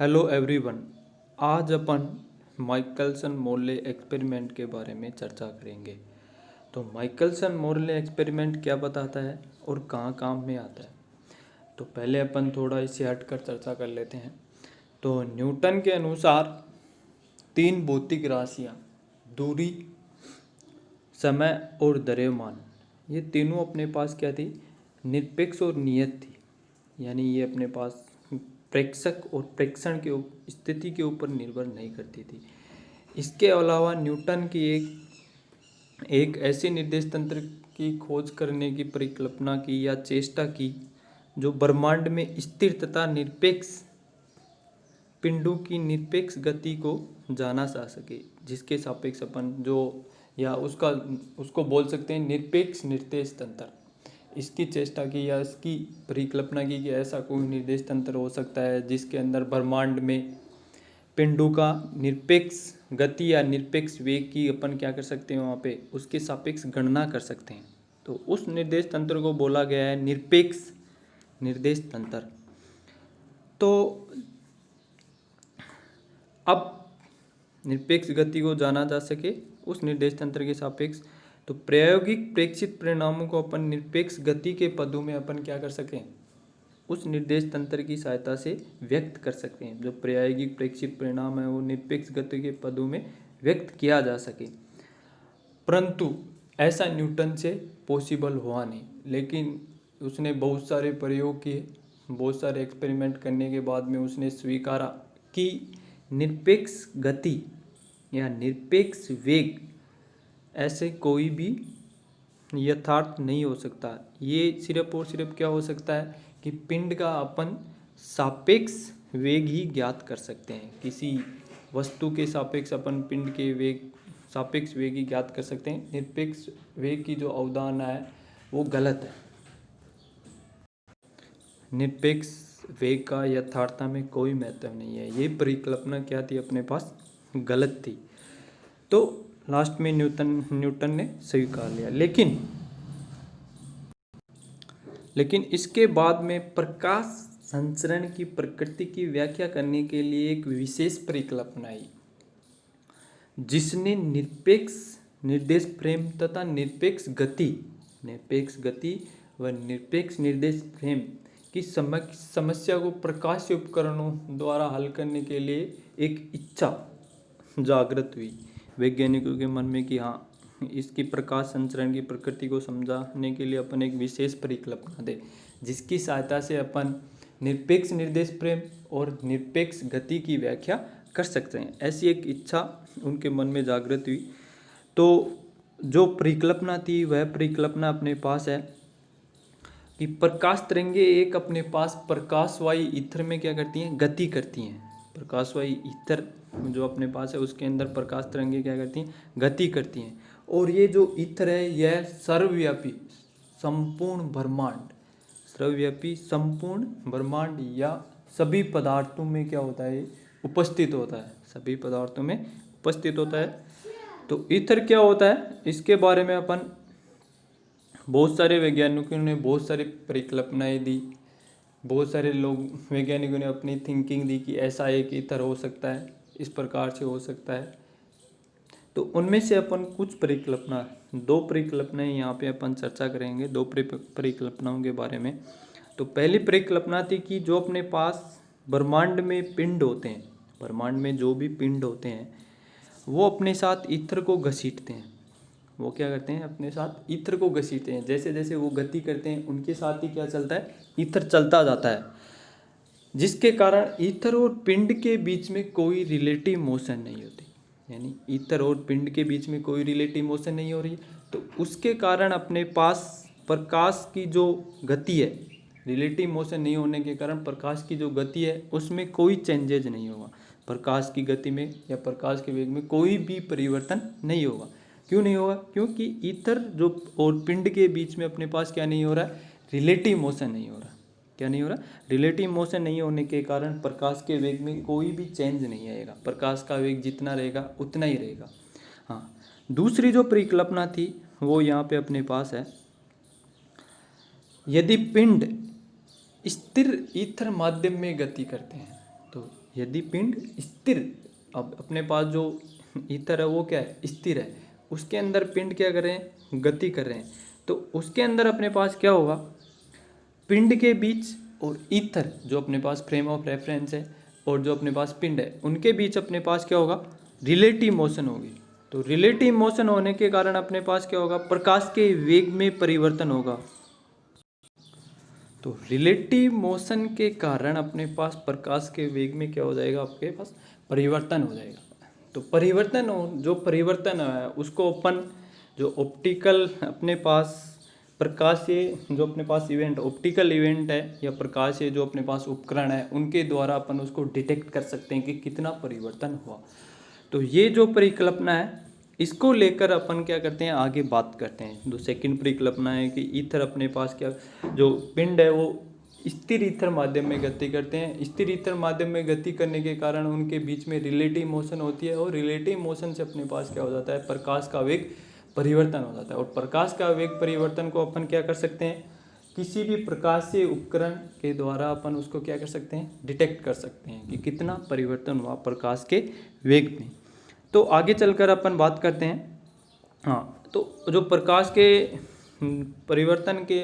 Hello everyone. आज अपन Michelson Morley experiment के बारे में चर्चा करेंगे। तो माइकलसन मोर्ले एक्सपेरिमेंट क्या बताता है और कहाँ काम में आता है। तो पहले अपन थोड़ा इसे हटकर चर्चा कर लेते हैं। तो न्यूटन के अनुसार तीन भौतिक राशियाँ दूरी, समय और द्रव्यमान, ये तीनों अपने पास क्या थी, निरपेक्ष और नियत थी। यानी ये अपने पास प्रेक्षक और प्रेक्षण के स्थिति के ऊपर निर्भर नहीं करती थी। इसके अलावा न्यूटन की एक ऐसे निर्देश तंत्र की खोज करने की परिकल्पना की या चेष्टा की जो ब्रह्मांड में स्थिर तथा निरपेक्ष पिंडों की निरपेक्ष गति को जाना जा सके, जिसके सापेक्ष अपन जो या उसको बोल सकते हैं निरपेक्ष निर्देश तंत्र। इसकी चेष्टा की या इसकी परिकल्पना की कि ऐसा कोई निर्देश तंत्र हो सकता है जिसके अंदर ब्रह्मांड में पिंडों का निरपेक्ष गति या निरपेक्ष वेग की अपन क्या कर सकते हैं, वहाँ पे उसके सापेक्ष गणना कर सकते हैं। तो उस निर्देश तंत्र को बोला गया है निरपेक्ष निर्देश तंत्र। तो अब निरपेक्ष गति को जाना जा सके उस निर्देश तंत्र के सापेक्ष, तो प्रायोगिक प्रेक्षित परिणामों को अपन निरपेक्ष गति के पदों में अपन क्या कर सकें, उस निर्देश तंत्र की सहायता से व्यक्त कर सकते हैं। जो प्रायोगिक प्रेक्षित परिणाम है वो निरपेक्ष गति के पदों में व्यक्त किया जा सके। परंतु ऐसा न्यूटन से पॉसिबल हुआ नहीं, लेकिन उसने बहुत सारे प्रयोग किए, बहुत सारे एक्सपेरिमेंट करने के बाद में उसने स्वीकारा कि निरपेक्ष गति या निरपेक्ष वेग ऐसे कोई भी यथार्थ नहीं हो सकता। ये सिर्फ और सिर्फ क्या हो सकता है कि पिंड का अपन सापेक्ष वेग ही ज्ञात कर सकते हैं। किसी वस्तु के सापेक्ष अपन पिंड के वेग सापेक्ष वेग ही ज्ञात कर सकते हैं। निरपेक्ष वेग की जो अवधारणा है वो गलत है। निरपेक्ष वेग का यथार्थता में कोई महत्व नहीं है। ये परिकल्पना क्या थी, अपने पास गलत थी। तो लास्ट में न्यूटन ने स्वीकार लिया। लेकिन इसके बाद में प्रकाश संचरण की प्रकृति की व्याख्या करने के लिए एक विशेष परिकल्पना आई, जिसने निरपेक्ष निर्देश फ्रेम तथा निरपेक्ष गति व निरपेक्ष निर्देश फ्रेम की समस्या को प्रकाश उपकरणों द्वारा हल करने के लिए एक इच्छा जागृत हुई वैज्ञानिकों के मन में कि हाँ, इसकी प्रकाश संचरण की प्रकृति को समझाने के लिए अपन एक विशेष परिकल्पना दे, जिसकी सहायता से अपन निरपेक्ष निर्देश फ्रेम और निरपेक्ष गति की व्याख्या कर सकते हैं। ऐसी एक इच्छा उनके मन में जागृत हुई। तो जो परिकल्पना थी वह परिकल्पना अपने पास है कि प्रकाश तरंगे एक अपने पास प्रकाशवाही ईथर में क्या करती हैं, गति करती हैं। प्रकाशवाही ईथर जो अपने पास है उसके अंदर प्रकाश तरंगे क्या करती हैं, गति करती हैं। और ये जो ईथर है यह सर्वव्यापी संपूर्ण ब्रह्मांड या सभी पदार्थों में क्या होता है, उपस्थित होता है। सभी पदार्थों में उपस्थित होता है। तो ईथर क्या होता है, इसके बारे में अपन बहुत सारे वैज्ञानिकों ने बहुत सारी परिकल्पनाएं दी। बहुत सारे लोग वैज्ञानिकों ने अपनी थिंकिंग दी कि ऐसा एक ईथर हो सकता है, इस प्रकार से हो सकता है। तो उनमें से अपन कुछ दो परिकल्पनाएं यहाँ पे अपन चर्चा करेंगे, दो परिकल्पनाओं के बारे में। तो पहली परिकल्पना थी कि जो अपने पास ब्रह्मांड में पिंड होते हैं, ब्रह्मांड में जो भी पिंड होते हैं वो अपने साथ ईथर को घसीटते हैं। वो क्या करते हैं, अपने साथ ईथर को घसीटते हैं। जैसे जैसे वो गति करते हैं उनके साथ ही क्या चलता है, ईथर चलता जाता है, जिसके कारण ईथर और पिंड के बीच में कोई रिलेटिव मोशन नहीं होती। यानी ईथर और पिंड के बीच में कोई रिलेटिव मोशन नहीं हो रही, तो उसके कारण अपने पास प्रकाश की जो गति है, रिलेटिव मोशन नहीं होने के कारण प्रकाश की जो गति है उसमें कोई चेंजेज नहीं होगा। प्रकाश की गति में या प्रकाश के वेग में कोई भी परिवर्तन नहीं होगा। क्यों नहीं होगा, क्योंकि ईथर जो और पिंड के बीच में अपने पास क्या नहीं हो रहा है, रिलेटिव मोशन नहीं हो रहा। क्या नहीं हो रहा, रिलेटिव मोशन नहीं होने के कारण प्रकाश के वेग में कोई भी चेंज नहीं आएगा। प्रकाश का वेग जितना रहेगा उतना ही रहेगा। हाँ, दूसरी जो परिकल्पना थी वो यहाँ पे अपने पास है, यदि पिंड स्थिर ईथर माध्यम में गति करते हैं, तो यदि पिंड स्थिर, अब अपने पास जो ईथर है वो क्या है, स्थिर है, उसके अंदर पिंड क्या कर रहे हैं, गति कर रहे हैं, तो उसके अंदर अपने पास क्या होगा, पिंड के बीच और ईथर जो अपने पास फ्रेम ऑफ रेफरेंस है और जो अपने पास पिंड है, उनके बीच अपने पास क्या होगा, रिलेटिव मोशन होगी। तो रिलेटिव मोशन होने के कारण अपने पास क्या होगा, प्रकाश के वेग में परिवर्तन होगा। तो रिलेटिव मोशन के कारण अपने पास प्रकाश के वेग में क्या हो जाएगा, आपके पास परिवर्तन हो जाएगा। तो परिवर्तन जो परिवर्तन है उसको अपन जो ऑप्टिकल अपने पास प्रकाशीय जो अपने पास इवेंट ऑप्टिकल इवेंट है या प्रकाशीय जो अपने पास उपकरण है उनके द्वारा अपन उसको डिटेक्ट कर सकते हैं कि कितना परिवर्तन हुआ। तो ये जो परिकल्पना है इसको लेकर अपन क्या करते हैं, आगे बात करते हैं। जो सेकंड परिकल्पना है कि ईथर अपने पास क्या, जो पिंड है वो स्थिर ईथर माध्यम में गति करते हैं। स्थिर ईथर माध्यम में गति करने के कारण उनके बीच में रिलेटिव मोशन होती है और रिलेटिव मोशन से अपने पास क्या हो जाता है, प्रकाश का वेग परिवर्तन हो जाता है। और प्रकाश का वेग परिवर्तन को अपन क्या कर सकते हैं, किसी भी प्रकाशीय उपकरण के द्वारा अपन उसको क्या कर सकते हैं, डिटेक्ट कर सकते हैं कि कितना परिवर्तन हुआ प्रकाश के वेग में। तो आगे चलकर अपन बात करते हैं। हाँ, तो जो प्रकाश के परिवर्तन के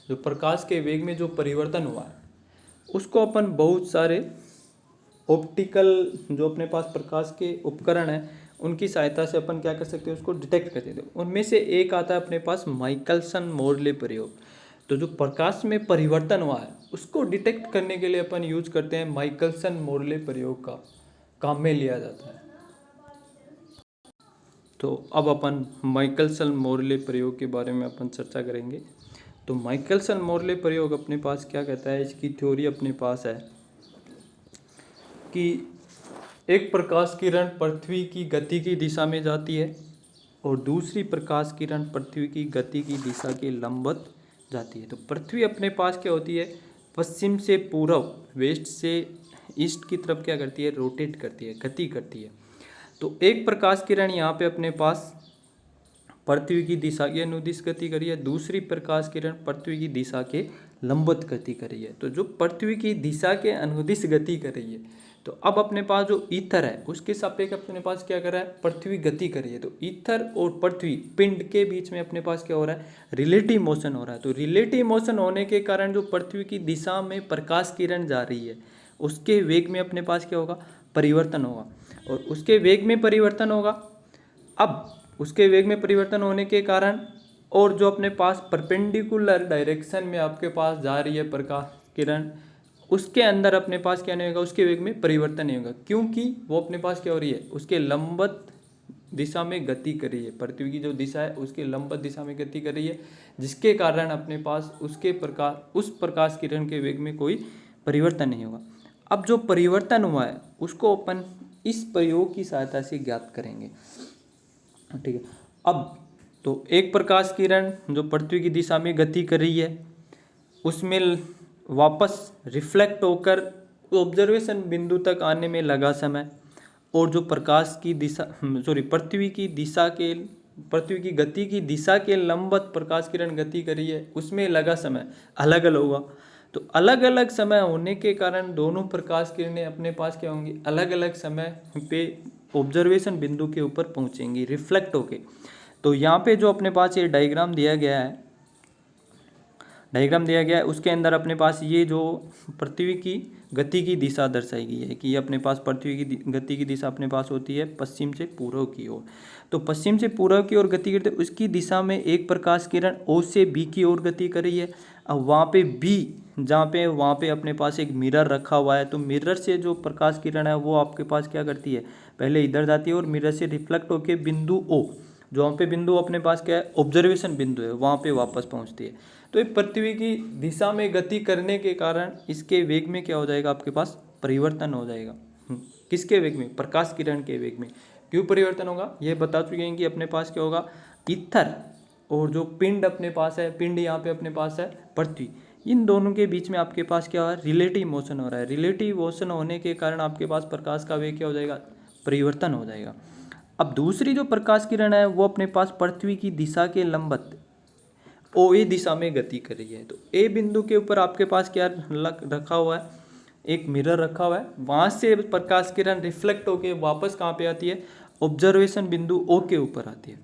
जो प्रकाश के वेग में जो परिवर्तन हुआ है उसको अपन बहुत सारे ऑप्टिकल जो अपने पास प्रकाश के उपकरण हैं उनकी सहायता से अपन क्या कर सकते हैं, उसको डिटेक्ट कर सकते हैं। उनमें से एक आता है अपने पास माइकलसन मोरले प्रयोग। तो जो प्रकाश में परिवर्तन हुआ है उसको डिटेक्ट करने के लिए अपन यूज करते हैं माइकलसन मोरले प्रयोग का काम में लिया जाता है। तो अब अपन माइकलसन मोरले प्रयोग के बारे में अपन चर्चा करेंगे। तो माइकलसन मोरले प्रयोग अपने पास क्या कहता है, इसकी थ्योरी अपने पास है कि एक प्रकाश किरण पृथ्वी की गति की दिशा में जाती है और दूसरी प्रकाश किरण पृथ्वी की गति की दिशा के लंबवत जाती है। तो पृथ्वी अपने पास क्या होती है, पश्चिम से पूर्व, वेस्ट से ईस्ट की तरफ क्या करती है, रोटेट करती है, गति करती है। तो एक प्रकाश किरण यहाँ पे अपने पास पृथ्वी की दिशा के अनुदिश गति करी है, दूसरी प्रकाश किरण पृथ्वी की दिशा के लंबवत गति करी है। तो जो पृथ्वी की दिशा के अनुदिश गति कर रही है, तो अब अपने पास जो ईथर है उसके सापेक्ष अपने पास क्या कर रहा है, पृथ्वी गति कर रही है। तो ईथर और पृथ्वी पिंड के बीच में अपने पास क्या हो रहा है, रिलेटिव मोशन हो रहा है। तो रिलेटिव मोशन होने के कारण जो पृथ्वी की दिशा में प्रकाश किरण जा रही है उसके वेग में अपने पास क्या होगा, परिवर्तन होगा। और उसके वेग में परिवर्तन होगा, अब उसके वेग में परिवर्तन होने के कारण और जो अपने पास परपेंडिकुलर डायरेक्शन में आपके पास जा रही है प्रकाश किरण, उसके अंदर अपने पास क्या नहीं होगा, उसके वेग में परिवर्तन नहीं होगा, क्योंकि वो अपने पास क्या हो रही है, उसके लंबवत दिशा में गति कर रही है। पृथ्वी की जो दिशा है उसके लंबवत दिशा में गति कर रही है, जिसके कारण अपने पास उस प्रकाश किरण के वेग में कोई परिवर्तन नहीं होगा। अब जो परिवर्तन हुआ है उसको अपन इस प्रयोग की सहायता से ज्ञात करेंगे। ठीक है, अब तो एक प्रकाश किरण जो पृथ्वी की दिशा में गति कर रही है उसमें वापस रिफ्लेक्ट होकर ऑब्जर्वेशन बिंदु तक आने में लगा समय, और जो प्रकाश की दिशा पृथ्वी की गति की दिशा के लंबवत प्रकाश किरण गति कर रही है उसमें लगा समय अलग अलग होगा। तो अलग अलग समय होने के कारण दोनों प्रकाश किरणें अपने पास क्या होंगी, अलग अलग समय पे ऑब्जर्वेशन बिंदु के ऊपर पहुंचेंगी रिफ्लेक्ट होके। तो यहाँ पे जो अपने पास ये डायग्राम दिया गया है उसके अंदर अपने पास ये जो पृथ्वी की गति की दिशा दर्शाई गई है कि ये अपने पास पृथ्वी की गति की दिशा अपने पास होती है पश्चिम से पूर्व की ओर। तो पश्चिम से पूर्व की ओर गति करते उसकी दिशा में एक प्रकाश किरण ओ से बी की ओर गति कर रही है। अब वहाँ पे बी वहाँ पे अपने पास एक मिरर रखा हुआ है, तो मिरर से जो प्रकाश किरण है वो आपके पास क्या करती है, पहले इधर जाती है और मिरर से रिफ्लेक्ट होकर बिंदु ओ, जो वहाँ पे बिंदु अपने पास क्या है, ऑब्जर्वेशन बिंदु है, वहाँ पे वापस पहुँचती है। तो ये पृथ्वी की दिशा में गति करने के कारण इसके वेग में क्या हो जाएगा, आपके पास परिवर्तन हो जाएगा। किसके वेग में, प्रकाश किरण के वेग में। क्यों परिवर्तन होगा ये बता चुके हैं कि अपने पास क्या होगा, ईथर और जो पिंड अपने पास है, पिंड यहाँ पे अपने पास है पृथ्वी, इन दोनों के बीच में आपके पास क्या हो रहा है, रिलेटिव मोशन हो रहा है। रिलेटिव मोशन होने के कारण आपके पास प्रकाश का वेग क्या हो जाएगा, परिवर्तन हो जाएगा। अब दूसरी जो प्रकाश किरण है वो अपने पास पृथ्वी की दिशा के लंबवत ओ ए दिशा में गति कर रही है। तो ए बिंदु के ऊपर आपके पास क्या रखा हुआ है, एक मिरर रखा हुआ है, वहाँ से प्रकाश किरण रिफ्लेक्ट होके वापस कहाँ पे आती है, ऑब्जर्वेशन बिंदु ओ के ऊपर आती है।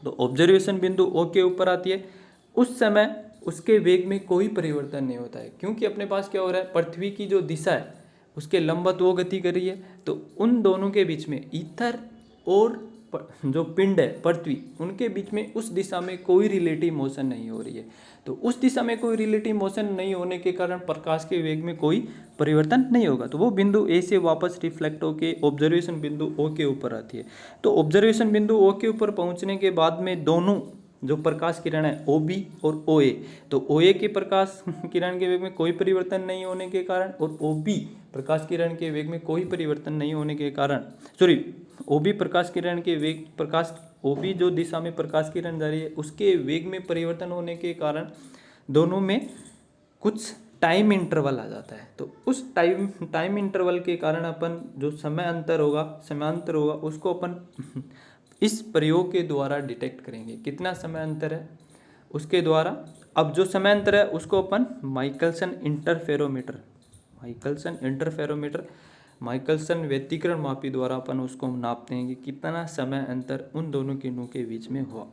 तो ऑब्जर्वेशन बिंदु ओ के ऊपर आती है, उस समय उसके वेग में कोई परिवर्तन नहीं होता है, क्योंकि अपने पास क्या हो रहा है, पृथ्वी की जो दिशा है उसके लंबवत वो गति कर रही है। तो उन दोनों के बीच में ईथर और जो पिंड है पृथ्वी, उनके बीच में उस दिशा में कोई रिलेटिव मोशन नहीं हो रही है। तो उस दिशा में कोई रिलेटिव मोशन नहीं होने के कारण प्रकाश के वेग में कोई परिवर्तन नहीं होगा। तो वो बिंदु ए से वापस रिफ्लेक्ट होकर ऑब्जर्वेशन बिंदु ओ के ऊपर आती है। तो ऑब्जर्वेशन बिंदु ओ के ऊपर पहुंचने के बाद में दोनों जो प्रकाश किरण है ओ बी और ओ ए, तो ओ ए के प्रकाश किरण के वेग में कोई परिवर्तन नहीं होने के कारण और ओ बी प्रकाश किरण के वेग में कोई परिवर्तन नहीं होने के कारण, सॉरी, ओ बी प्रकाश किरण के वेग, प्रकाश ओ बी जो दिशा में प्रकाश किरण जा रही है उसके वेग में परिवर्तन होने के कारण दोनों में कुछ टाइम इंटरवल आ जाता है। तो उस टाइम इंटरवल के कारण अपन जो समांतर होगा उसको अपन इस प्रयोग के द्वारा डिटेक्ट करेंगे कितना समय अंतर है उसके द्वारा। अब जो समय अंतर है उसको अपन माइकलसन व्यतिकरण मापी द्वारा अपन उसको नापते हैं कि कितना समय अंतर उन दोनों किरणों के बीच में हुआ।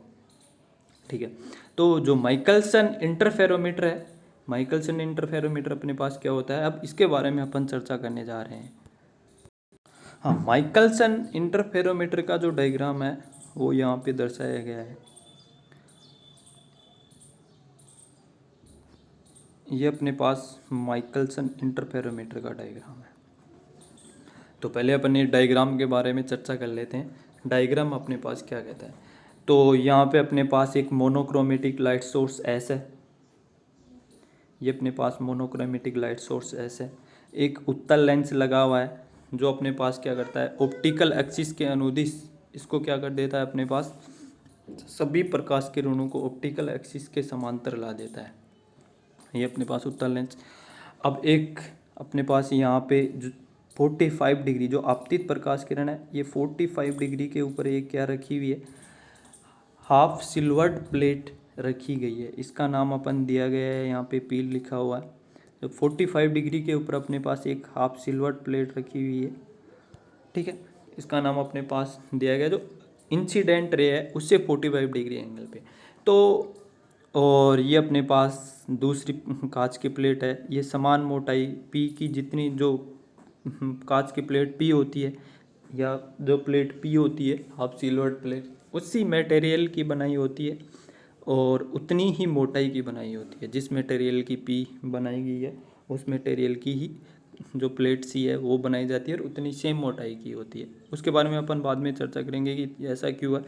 ठीक है, तो जो माइकलसन इंटरफेरोमीटर अपने पास क्या होता है, अब इसके बारे में अपन चर्चा करने जा रहे हैं। हाँ, माइकलसन इंटरफेरोमीटर का जो डायग्राम है वो यहाँ पे दर्शाया गया है। ये अपने पास माइकलसन इंटरफेरोमीटर का डायग्राम है। तो पहले अपन ये डायग्राम के बारे में चर्चा कर लेते हैं। डायग्राम अपने पास क्या कहता है, तो यहाँ पे अपने पास एक मोनोक्रोमेटिक लाइट सोर्स एस है, ये अपने पास मोनोक्रोमेटिक लाइट सोर्स एस है। एक उत्तल लेंस लगा हुआ है जो अपने पास क्या करता है, ऑप्टिकल एक्सिस के अनुदिश इसको क्या कर देता है, अपने पास सभी प्रकाश किरणों को ऑप्टिकल एक्सिस के समांतर ला देता है। ये अपने पास उत्तल लेंस। अब एक अपने पास यहाँ पे जो 45 डिग्री जो आपतित प्रकाश किरण है, ये 45 डिग्री के ऊपर एक क्या रखी हुई है, हाफ सिल्वर्ड प्लेट रखी गई है। इसका नाम अपन दिया गया है, यहाँ पे पी लिखा हुआ है। तो 45 डिग्री के ऊपर अपने पास एक हाफ सिल्वर्ड प्लेट रखी हुई है। ठीक है, इसका नाम अपने पास दिया गया, जो इंसिडेंट रे है उससे 45 डिग्री एंगल पे। तो और ये अपने पास दूसरी कांच की प्लेट है, ये समान मोटाई पी की जितनी जो कांच की प्लेट पी होती है या जो प्लेट पी होती है हाफ सिल्वर्ड प्लेट, उसी मटेरियल की बनाई होती है और उतनी ही मोटाई की बनाई होती है। जिस मटेरियल की पी बनाई गई है उस मटेरियल की ही जो प्लेट सी है वो बनाई जाती है और उतनी सेम मोटाई की होती है। उसके बारे में अपन बाद में चर्चा करेंगे कि ऐसा क्यों है।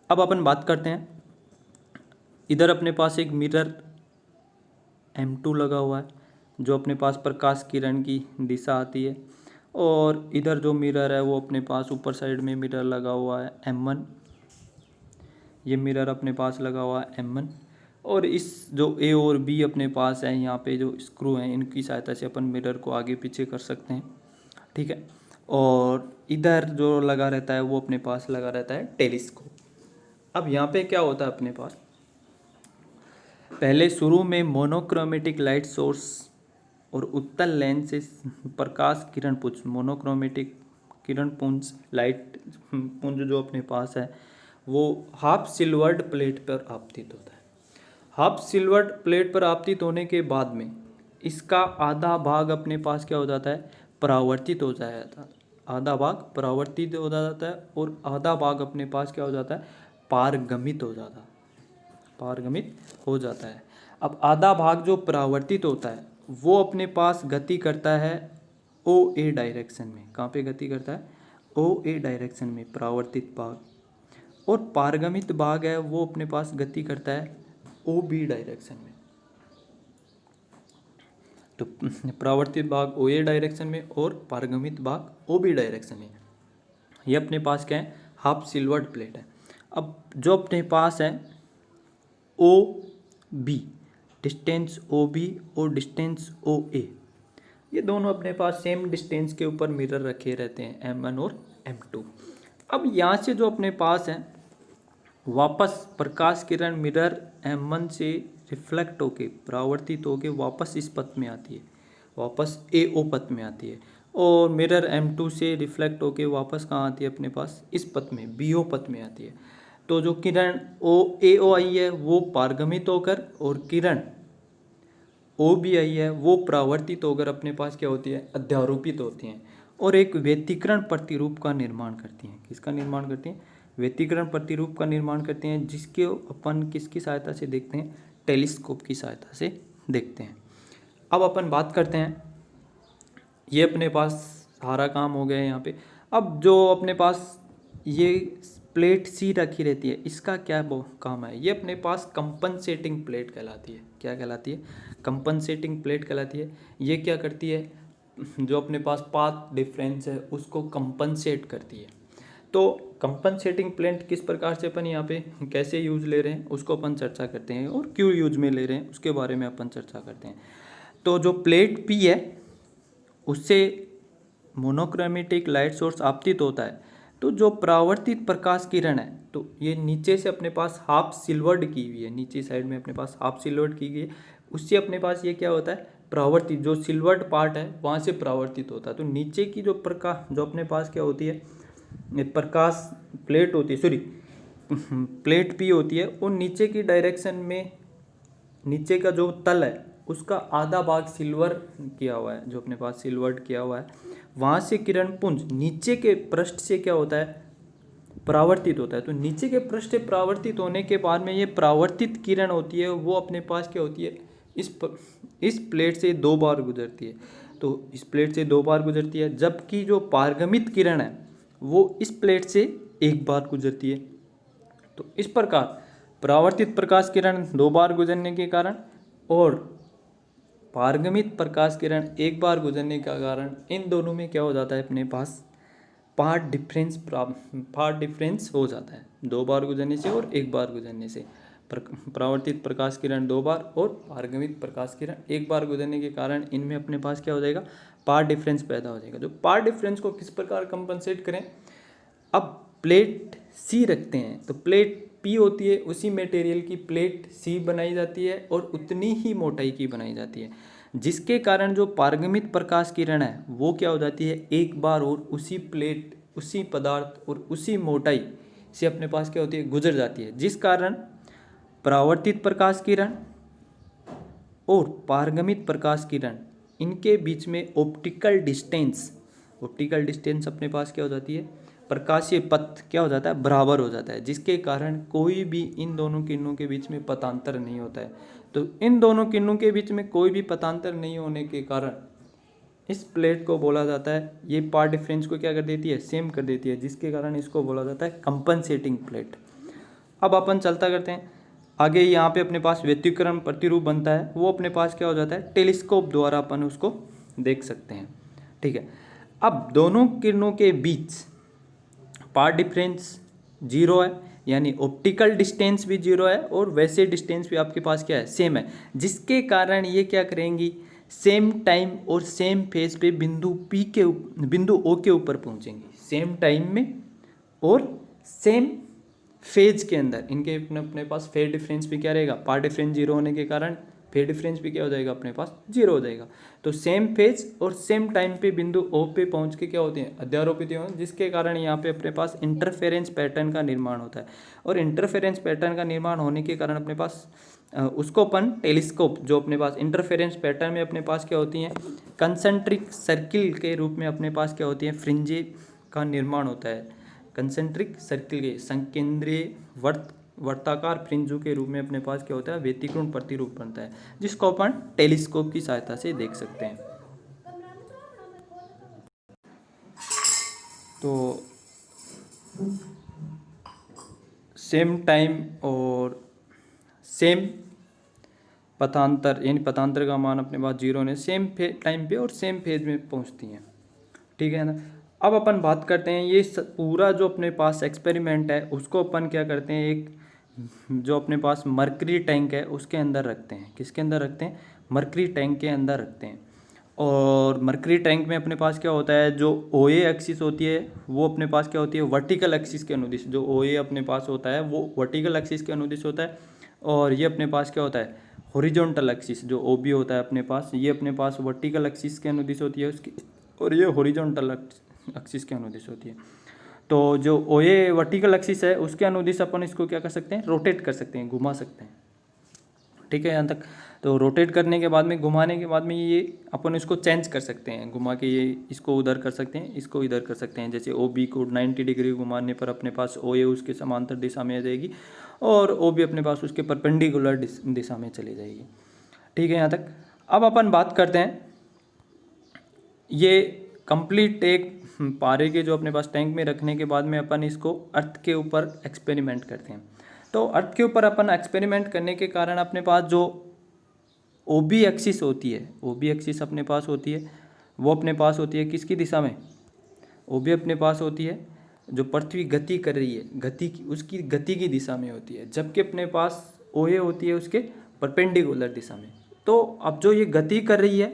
अब अपन बात करते हैं, इधर अपने पास एक मिरर M2 लगा हुआ है जो अपने पास प्रकाश किरण की दिशा आती है, और इधर जो मिरर है वो अपने पास ऊपर साइड में मिरर लगा हुआ है M1, ये मिरर अपने पास लगा हुआ है M1। और इस जो A और B अपने पास है, यहाँ पे जो स्क्रू हैं इनकी सहायता से अपन मिरर को आगे पीछे कर सकते हैं। ठीक है, और इधर जो लगा रहता है वो अपने पास लगा रहता है टेलीस्कोप। अब यहाँ पे क्या होता है, अपने पास पहले शुरू में मोनोक्रोमेटिक लाइट सोर्स और उत्तल लेंस से प्रकाश किरण पुंज, मोनोक्रोमेटिक किरण पुंज, लाइट पुंज जो अपने पास है वो हाफ सिल्वर्ड प्लेट पर आपतित होता है। हाफ सिल्वर्ड प्लेट पर आपतित होने के बाद में इसका आधा भाग अपने पास क्या हो जाता है, परावर्तित हो जाता है। आधा भाग परावर्तित हो जाता है और आधा भाग अपने पास क्या हो जाता है, पारगमित हो जाता है, पारगमित हो जाता है। अब आधा भाग जो परावर्तित होता है वो अपने पास गति करता है ओ ए डायरेक्शन में। कहाँ पे गति करता है, ओ ए डायरेक्शन में परावर्तित भाग, और पारगमित भाग है वो अपने पास गति करता है ओ बी डायरेक्शन में। तो परावर्तित भाग ओ ए डायरेक्शन में और पारगमित भाग ओ बी डायरेक्शन में। ये अपने पास क्या है, हाफ सिल्वर्ड प्लेट है। अब जो अपने पास है O B, distance O B और डिस्टेंस ओ ए, ये दोनों अपने पास सेम डिस्टेंस के ऊपर मिरर रखे रहते हैं M1 और M2। अब यहाँ से जो अपने पास है वापस प्रकाश किरण मिरर M1 से रिफ्लेक्ट होके परावर्तित होके वापस इस पथ में आती है वापस AO पथ में आती है, और मिरर M2 से रिफ्लेक्ट होके वापस कहाँ आती है अपने पास, इस पथ में BO पथ में आती है। तो जो किरण AO आई है वो पारगमित होकर, और किरण OB आई है वो परावर्तित होकर अपने पास क्या होती है, अध्यारोपित होती हैं, और एक व्यतिकरण प्रतिरूप का निर्माण करती हैं। किसका निर्माण करती हैं, व्यतिकरण प्रतिरूप का निर्माण करते हैं, जिसके अपन किसकी सहायता से देखते हैं, टेलीस्कोप की सहायता से देखते हैं। अब अपन बात करते हैं, ये अपने पास सारा काम हो गया है यहाँ पे। अब जो अपने पास ये प्लेट C रखी रहती है, इसका क्या काम है, ये अपने पास कंपनसेटिंग प्लेट कहलाती है। क्या कहलाती है, कंपनसेटिंग प्लेट कहलाती है। ये क्या करती है, जो अपने पास पाथ डिफरेंस है उसको कंपनसेट करती है। तो कंपनसेटिंग प्लेट किस प्रकार से अपन यहाँ पे कैसे यूज ले रहे हैं उसको अपन चर्चा करते हैं, और क्यों यूज में ले रहे हैं उसके बारे में अपन चर्चा करते हैं। तो जो प्लेट P है उससे मोनोक्रोमेटिक लाइट सोर्स आपतित होता है। तो जो परावर्तित प्रकाश किरण है, तो ये नीचे से अपने पास हाफ सिल्वर्ड की हुई है, नीचे साइड में अपने पास हाफ सिल्वर्ड की गई है, उससे अपने पास ये क्या होता है, परावर्तित, जो सिल्वर्ड पार्ट है वहाँ से परावर्तित होता है। तो नीचे की जो प्रकाश, जो अपने पास क्या होती है, प्रकाश प्लेट होती है, सॉरी प्लेट P होती है, वो नीचे की डायरेक्शन में, नीचे का जो तल है उसका आधा भाग सिल्वर किया हुआ है, जो अपने पास सिल्वर्ड किया हुआ है, वहाँ से किरण पुंज नीचे के पृष्ठ से क्या होता है, परावर्तित होता है। तो नीचे के पृष्ठ से परावर्तित होने के बाद में ये परावर्तित किरण होती है वो अपने पास क्या होती है, इस प्लेट से 2 बार गुजरती है। तो इस प्लेट से 2 बार गुजरती है, जबकि जो पारगमित किरण है वो इस प्लेट से 1 बार गुजरती है। तो इस प्रकार परावर्तित प्रकाश किरण 2 बार गुजरने के कारण और पारगमित प्रकाश किरण 1 बार गुजरने का कारण इन दोनों में क्या हो जाता है, अपने पास पाथ डिफरेंस हो जाता है। 2 बार गुजरने से और 1 बार गुजरने से परावर्तित प्रकाश किरण 2 बार और पारगमित प्रकाश किरण 1 बार गुजरने के कारण इनमें अपने पास क्या हो जाएगा, पाथ डिफरेंस पैदा हो जाएगा। जो पाथ डिफरेंस को किस प्रकार कंपनसेट करें, अब प्लेट C रखते हैं, तो प्लेट P होती है, उसी मटेरियल की प्लेट C बनाई जाती है और उतनी ही मोटाई की बनाई जाती है, जिसके कारण जो पारगमित प्रकाश किरण है वो क्या हो जाती है, 1 बार और उसी प्लेट, उसी पदार्थ और उसी मोटाई से अपने पास क्या होती है, गुजर जाती है, जिस कारण परावर्तित प्रकाश किरण और पारगमित प्रकाश किरण इनके बीच में ऑप्टिकल डिस्टेंस अपने पास क्या हो जाती है, प्रकाशीय पथ क्या हो जाता है, बराबर हो जाता है, जिसके कारण कोई भी इन दोनों किरणों के बीच में पथांतर नहीं होता है। तो इन दोनों किरणों के बीच में कोई भी पथांतर नहीं होने के कारण इस प्लेट को बोला जाता है, ये पाथ डिफरेंस को क्या कर देती है, सेम कर देती है, जिसके कारण इसको बोला जाता है कंपनसेटिंग प्लेट। अब अपन चलता करते हैं आगे, यहाँ पे अपने पास व्यतिकरण प्रतिरूप बनता है, वो अपने पास क्या हो जाता है, टेलीस्कोप द्वारा अपन उसको देख सकते हैं। ठीक है, अब दोनों किरणों के बीच पाथ डिफरेंस 0 है, यानी ऑप्टिकल डिस्टेंस भी 0 है और वैसे डिस्टेंस भी आपके पास क्या है, सेम है, जिसके कारण ये क्या करेंगी, सेम टाइम और सेम फेज पे बिंदु O के ऊपर पहुंचेंगी, सेम टाइम में और सेम फेज के अंदर। इनके अपने पास फेज डिफरेंस भी क्या रहेगा, पाथ डिफरेंस 0 होने के कारण फेज डिफरेंस भी क्या हो जाएगा, अपने पास 0 हो जाएगा। तो सेम फेज और सेम टाइम पे बिंदु O पे पहुंच के क्या होते हैं, अध्यारोपित होते हैं, जिसके कारण यहाँ पे अपने पास इंटरफेरेंस पैटर्न का निर्माण होता है। और इंटरफेरेंस पैटर्न का निर्माण होने के कारण अपने पास उसको अपन टेलीस्कोप, जो अपने पास इंटरफेरेंस पैटर्न में अपने पास क्या होती हैं, कंसेंट्रिक सर्किल के रूप में अपने पास क्या होती है, फ्रिंजे का निर्माण होता है। कंसेंट्रिक सर्किल के संकेंद्रीय वर्ताकार फ्रिंजों के रूप में अपने पास क्या होता है, व्यतिकरण प्रतिरूप बनता है, जिसको अपन टेलीस्कोप की सहायता से देख सकते हैं। तो सेम टाइम और सेम पथांतर, यानी पथांतर का मान अपने पास 0 ने सेम टाइम पे और सेम फेज में पहुंचती हैं। ठीक है ना। अब अपन बात करते हैं, ये पूरा जो अपने पास एक्सपेरिमेंट है उसको अपन क्या करते हैं, एक जो अपने पास मरकरी टैंक है उसके अंदर रखते हैं। किसके अंदर रखते हैं, मरकरी टैंक के अंदर रखते हैं। और मरकरी टैंक में अपने पास क्या होता है, जो OA एक्सिस होती है वो अपने पास क्या होती है, वर्टिकल एक्सिस के अनुदिश। जो OA अपने पास होता है वो वर्टिकल एक्सिस के अनुदिश होता है, और ये अपने पास क्या होता है, हॉरिजॉन्टल एक्सिस जो ओ बी होता है अपने पास, ये अपने पास वर्टिकल एक्सिस के अनुदिश होती है उसकी, और ये हॉरिजॉन्टल एक्सिस के अनुदिश होती है। तो जो ओ ए वर्टिकल एक्सिस है उसके अनुदिश अपन इसको क्या कर सकते हैं, रोटेट कर सकते हैं, घुमा सकते हैं। ठीक है यहाँ तक। तो रोटेट करने के बाद में, घुमाने के बाद में ये अपन इसको चेंज कर सकते हैं, घुमा के ये इसको उधर कर सकते हैं, इसको इधर कर सकते हैं। जैसे ओ बी को 90 डिग्री घुमाने पर अपने पास ओ ए उसके समांतर दिशा में आ जाएगी और ओ बी अपने पास उसके परपेंडिकुलर दिशा में चली जाएगी। ठीक है यहाँ तक। अब अपन बात करते हैं, ये कंप्लीट एक पारे के जो अपने पास टैंक में रखने के बाद में अपन इसको अर्थ के ऊपर एक्सपेरिमेंट करते हैं। तो अर्थ के ऊपर अपन एक्सपेरिमेंट करने के कारण अपने पास जो ओ बी एक्सिस होती है, ओ बी एक्सिस अपने पास होती है, वो अपने पास होती है किसकी दिशा में, ओ बी अपने पास होती है जो पृथ्वी गति कर रही है, गति की, उसकी गति की दिशा में होती है, जबकि अपने पास ओ ए होती है उसके परपेंडिकुलर दिशा में। तो अब जो ये गति कर रही है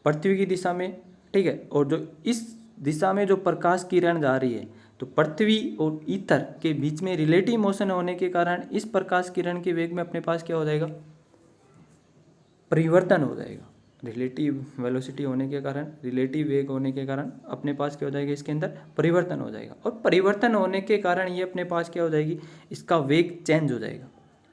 पृथ्वी की दिशा में, ठीक है, और जो इस दिशा में जो प्रकाश किरण जा रही है, तो पृथ्वी और ईथर के बीच में रिलेटिव मोशन होने के कारण इस प्रकाश किरण के वेग में अपने पास क्या हो जाएगा, परिवर्तन हो जाएगा। रिलेटिव वेलोसिटी होने के कारण, रिलेटिव वेग होने के कारण अपने पास क्या हो जाएगा, इसके अंदर परिवर्तन हो जाएगा। और परिवर्तन होने के कारण ये अपने पास क्या हो जाएगी, इसका वेग चेंज हो जाएगा।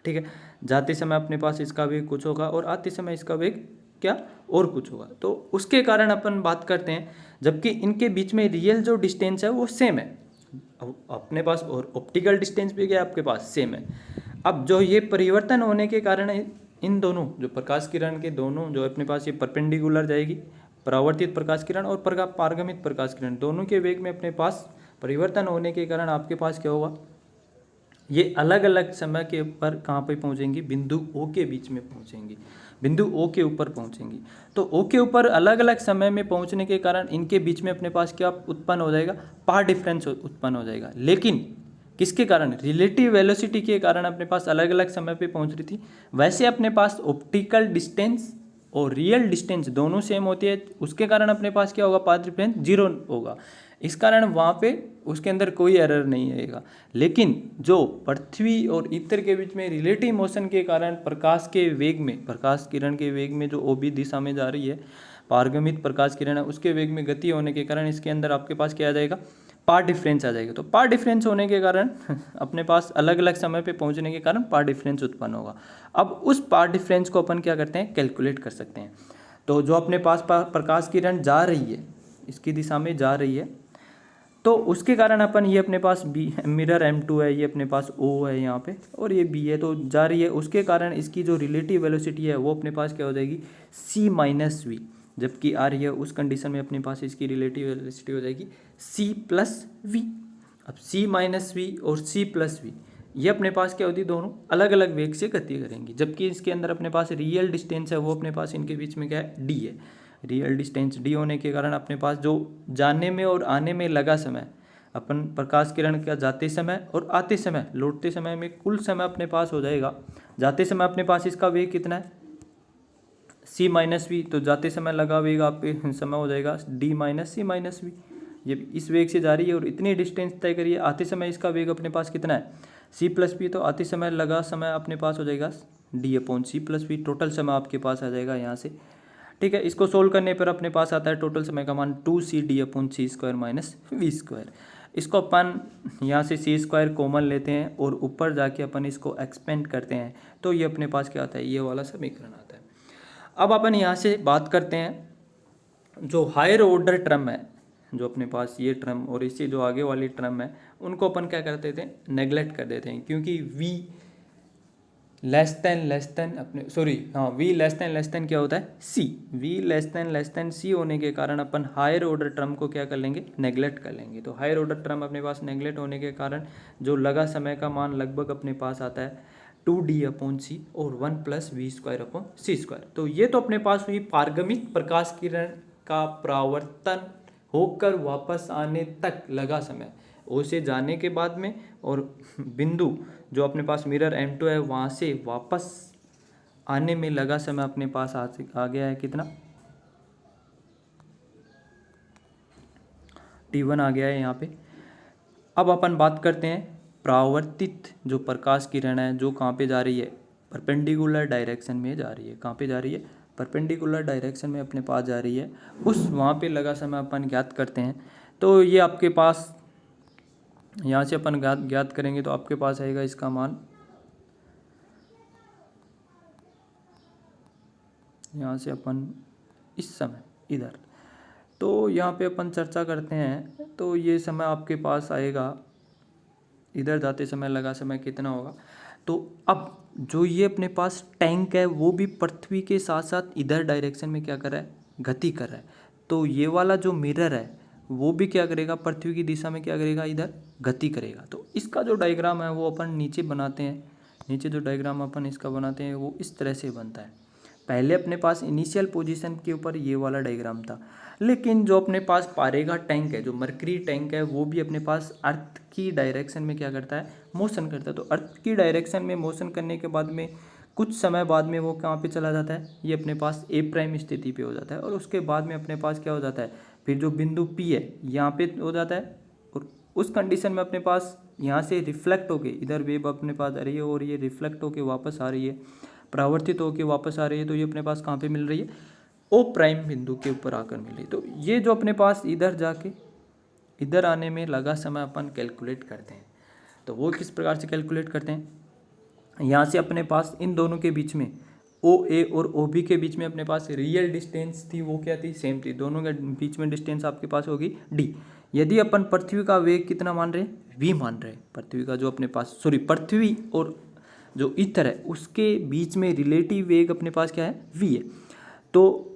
ठीक है, जाते समय अपने पास इसका वेग कुछ होगा और आते समय इसका वेग क्या और कुछ होगा। तो उसके कारण अपन बात करते हैं, जबकि इनके बीच में रियल जो डिस्टेंस है वो सेम है अपने पास, और ऑप्टिकल डिस्टेंस भी क्या आपके पास सेम है। अब जो ये परिवर्तन होने के कारण इन दोनों जो प्रकाश किरण के दोनों जो अपने पास ये परपेंडिकुलर जाएगी, परावर्तित प्रकाश किरण और पारगमित प्रकाश किरण, दोनों के वेग में अपने पास परिवर्तन होने के कारण आपके पास क्या होगा, ये अलग अलग समय के पर कहाँ पे पहुँचेंगी, बिंदु ओ के बीच में पहुँचेंगी, बिंदु ओ के ऊपर पहुँचेंगी। तो ओ के ऊपर अलग अलग समय में पहुँचने के कारण इनके बीच में अपने पास क्या उत्पन्न हो जाएगा, पाथ डिफरेंस उत्पन्न हो जाएगा। लेकिन किसके कारण, रिलेटिव वेलोसिटी के कारण अपने पास अलग अलग समय पे पहुँच रही थी। वैसे अपने पास ऑप्टिकल डिस्टेंस और रियल डिस्टेंस दोनों सेम होती है, उसके कारण अपने पास क्या होगा, पाथ डिफरेंस 0 होगा। इस कारण वहाँ पे उसके अंदर कोई एरर नहीं आएगा। लेकिन जो पृथ्वी और ईथर के बीच में रिलेटिव मोशन के कारण प्रकाश के वेग में, प्रकाश किरण के वेग में जो ओ बी दिशा में जा रही है, पारगमित प्रकाश किरण है, उसके वेग में गति होने के कारण इसके अंदर आपके पास क्या आ जाएगा, पाथ डिफरेंस आ जाएगा। तो पाथ डिफरेंस होने के कारण अपने पास अलग अलग समय पे पहुंचने के कारण पाथ डिफरेंस उत्पन्न होगा। अब उस पाथ डिफरेंस को अपन क्या करते हैं, कैलकुलेट कर सकते हैं। तो जो अपने पास प्रकाश किरण जा रही है, इसकी दिशा में जा रही है, तो उसके कारण अपन ये अपने पास बी मिरर M2 है, ये अपने पास O है यहाँ पे, और ये B है, तो जा रही है, उसके कारण इसकी जो रिलेटिव वेलोसिटी है वो अपने पास क्या हो जाएगी, C माइनस वी। जबकि आ रही है उस कंडीशन में अपने पास इसकी रिलेटिव वेलोसिटी हो जाएगी C प्लस वी। अब C माइनस वी और C प्लस वी ये अपने पास क्या होती है, दोनों अलग अलग वेग से गति करेंगी। जबकि इसके अंदर अपने पास रियल डिस्टेंस है वो अपने पास इनके बीच में क्या है, D है। रियल डिस्टेंस D होने के कारण अपने पास जो जाने में और आने में लगा समय, अपन प्रकाश किरण का जाते समय और आते समय, लौटते समय में कुल समय अपने पास हो जाएगा। जाते समय अपने पास इसका वेग कितना है, C माइनस वी, तो जाते समय लगा वेग आपके समय हो जाएगा D minus C minus V. ये इस वेग से जा रही है और इतनी डिस्टेंस तय करिए, आते समय इसका वेग अपने पास कितना है, C प्लस वी, तो आते समय लगा समय अपने पास हो जाएगा D upon C plus V. Total समय आपके पास आ जाएगा यहाँ से। ठीक है, इसको सोल्व करने पर अपने पास आता है टोटल समय का मान 2CD upon C square minus V square. इसको अपन यहाँ से C स्क्वायर कॉमन लेते हैं और ऊपर जाके अपन इसको एक्सपेंड करते हैं, तो ये अपने पास क्या आता है, ये वाला समीकरण आता है। अब अपन यहाँ से बात करते हैं जो हायर ऑर्डर टर्म है, जो अपने पास ये टर्म और इससे जो आगे वाली टर्म है, उनको अपन क्या करते थे, नेगलेक्ट कर देते हैं, क्योंकि v लेस देन अपने v लेस देन क्या होता है, c। v less than c होने के कारण अपन हायर ऑर्डर टर्म को क्या कर लेंगे, नेगलेक्ट कर लेंगे। तो हायर ऑर्डर टर्म अपने पास नेगलेक्ट होने के कारण जो लगा समय का मान लगभग अपने पास आता है 2D अपॉन सी और 1 plus V square upon C square. तो ये तो अपने पास हुई पारगमित प्रकाश किरण का परावर्तन होकर वापस आने तक लगा समय, ओ से जाने के बाद में, और बिंदु जो अपने पास मिरर M2 है वहाँ से वापस आने में लगा समय अपने पास आ गया है कितना, T1 आ गया है यहाँ पे। अब अपन बात करते हैं परावर्तित जो प्रकाश किरण है जो कहाँ पे जा रही है, परपेंडिकुलर डायरेक्शन में जा रही है। कहाँ पे जा रही है? परपेंडिकुलर डायरेक्शन में अपने पास जा रही है। उस वहाँ पे लगा समय अपन ज्ञात करते हैं। तो ये आपके पास यहाँ से अपन ज्ञात करेंगे तो आपके पास आएगा इसका मान, यहाँ से अपन इस समय इधर, तो यहाँ पे अपन चर्चा करते हैं। तो ये समय आपके पास आएगा, इधर जाते समय लगा समय कितना होगा। तो अब जो ये अपने पास टैंक है वो भी पृथ्वी के साथ साथ इधर डायरेक्शन में क्या कर रहा है? गति कर रहा है। तो ये वाला जो मिरर है वो भी क्या करेगा? पृथ्वी की दिशा में क्या करेगा? इधर गति करेगा। तो इसका जो डायग्राम है वो अपन नीचे बनाते हैं। नीचे जो डायग्राम अपन इसका बनाते हैं वो इस तरह से बनता है। पहले अपने पास इनिशियल पोजीशन के ऊपर ये वाला डायग्राम था, लेकिन जो अपने पास पारेगा टैंक है, जो मरकरी टैंक है, वो भी अपने पास अर्थ की डायरेक्शन में क्या करता है? मोशन करता है। तो अर्थ की डायरेक्शन में मोशन करने के बाद में कुछ समय बाद में वो कहाँ पे चला जाता है? ये अपने पास ए प्राइम स्थिति पे हो जाता है। और उसके बाद में अपने पास क्या हो जाता है? फिर जो बिंदु पी है यहाँ पे हो जाता है। और उस कंडीशन में अपने पास यहाँ से रिफ्लेक्ट होके इधर वेव अपने पास आ रही है और ये रिफ्लेक्ट होके वापस आ रही है, परावर्तित होके वापस आ रही है। तो ये अपने पास कहाँ पे मिल रही है? ओ प्राइम बिंदु के ऊपर आकर मिल रही है। तो ये जो अपने पास इधर जाके इधर आने में लगा समय अपन कैलकुलेट करते हैं। तो वो किस प्रकार से कैलकुलेट करते हैं? यहाँ से अपने पास इन दोनों के बीच में ओ ए और ओ बी के बीच में अपने पास रियल डिस्टेंस थी, वो क्या थी? सेम थी। दोनों के बीच में डिस्टेंस आपके पास होगी डी। यदि अपन पृथ्वी का वेग कितना मान रहे हैं? वी मान रहे हैं। पृथ्वी का जो अपने पास पृथ्वी और जो ईथर है उसके बीच में रिलेटिव वेग अपने पास क्या है? वी है। तो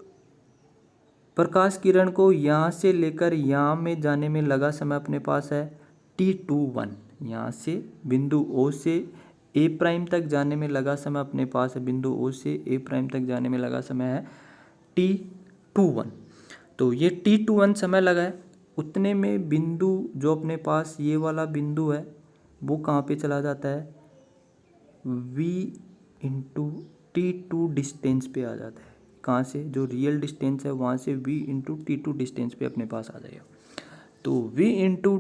प्रकाश किरण को यहाँ से लेकर यहाँ में जाने में लगा समय अपने पास है T21। यहाँ से बिंदु O से A प्राइम तक जाने में लगा समय अपने पास है, बिंदु O से A प्राइम तक जाने में लगा समय है T21। तो ये T21 समय लगा है। उतने में बिंदु जो अपने पास ये वाला बिंदु है वो कहाँ पे चला जाता है? V इंटू T2 डिस्टेंस पे आ जाता है। कहाँ से? जो रियल डिस्टेंस है वहाँ से V इंटू T2 डिस्टेंस पे अपने पास आ जाएगा। तो V into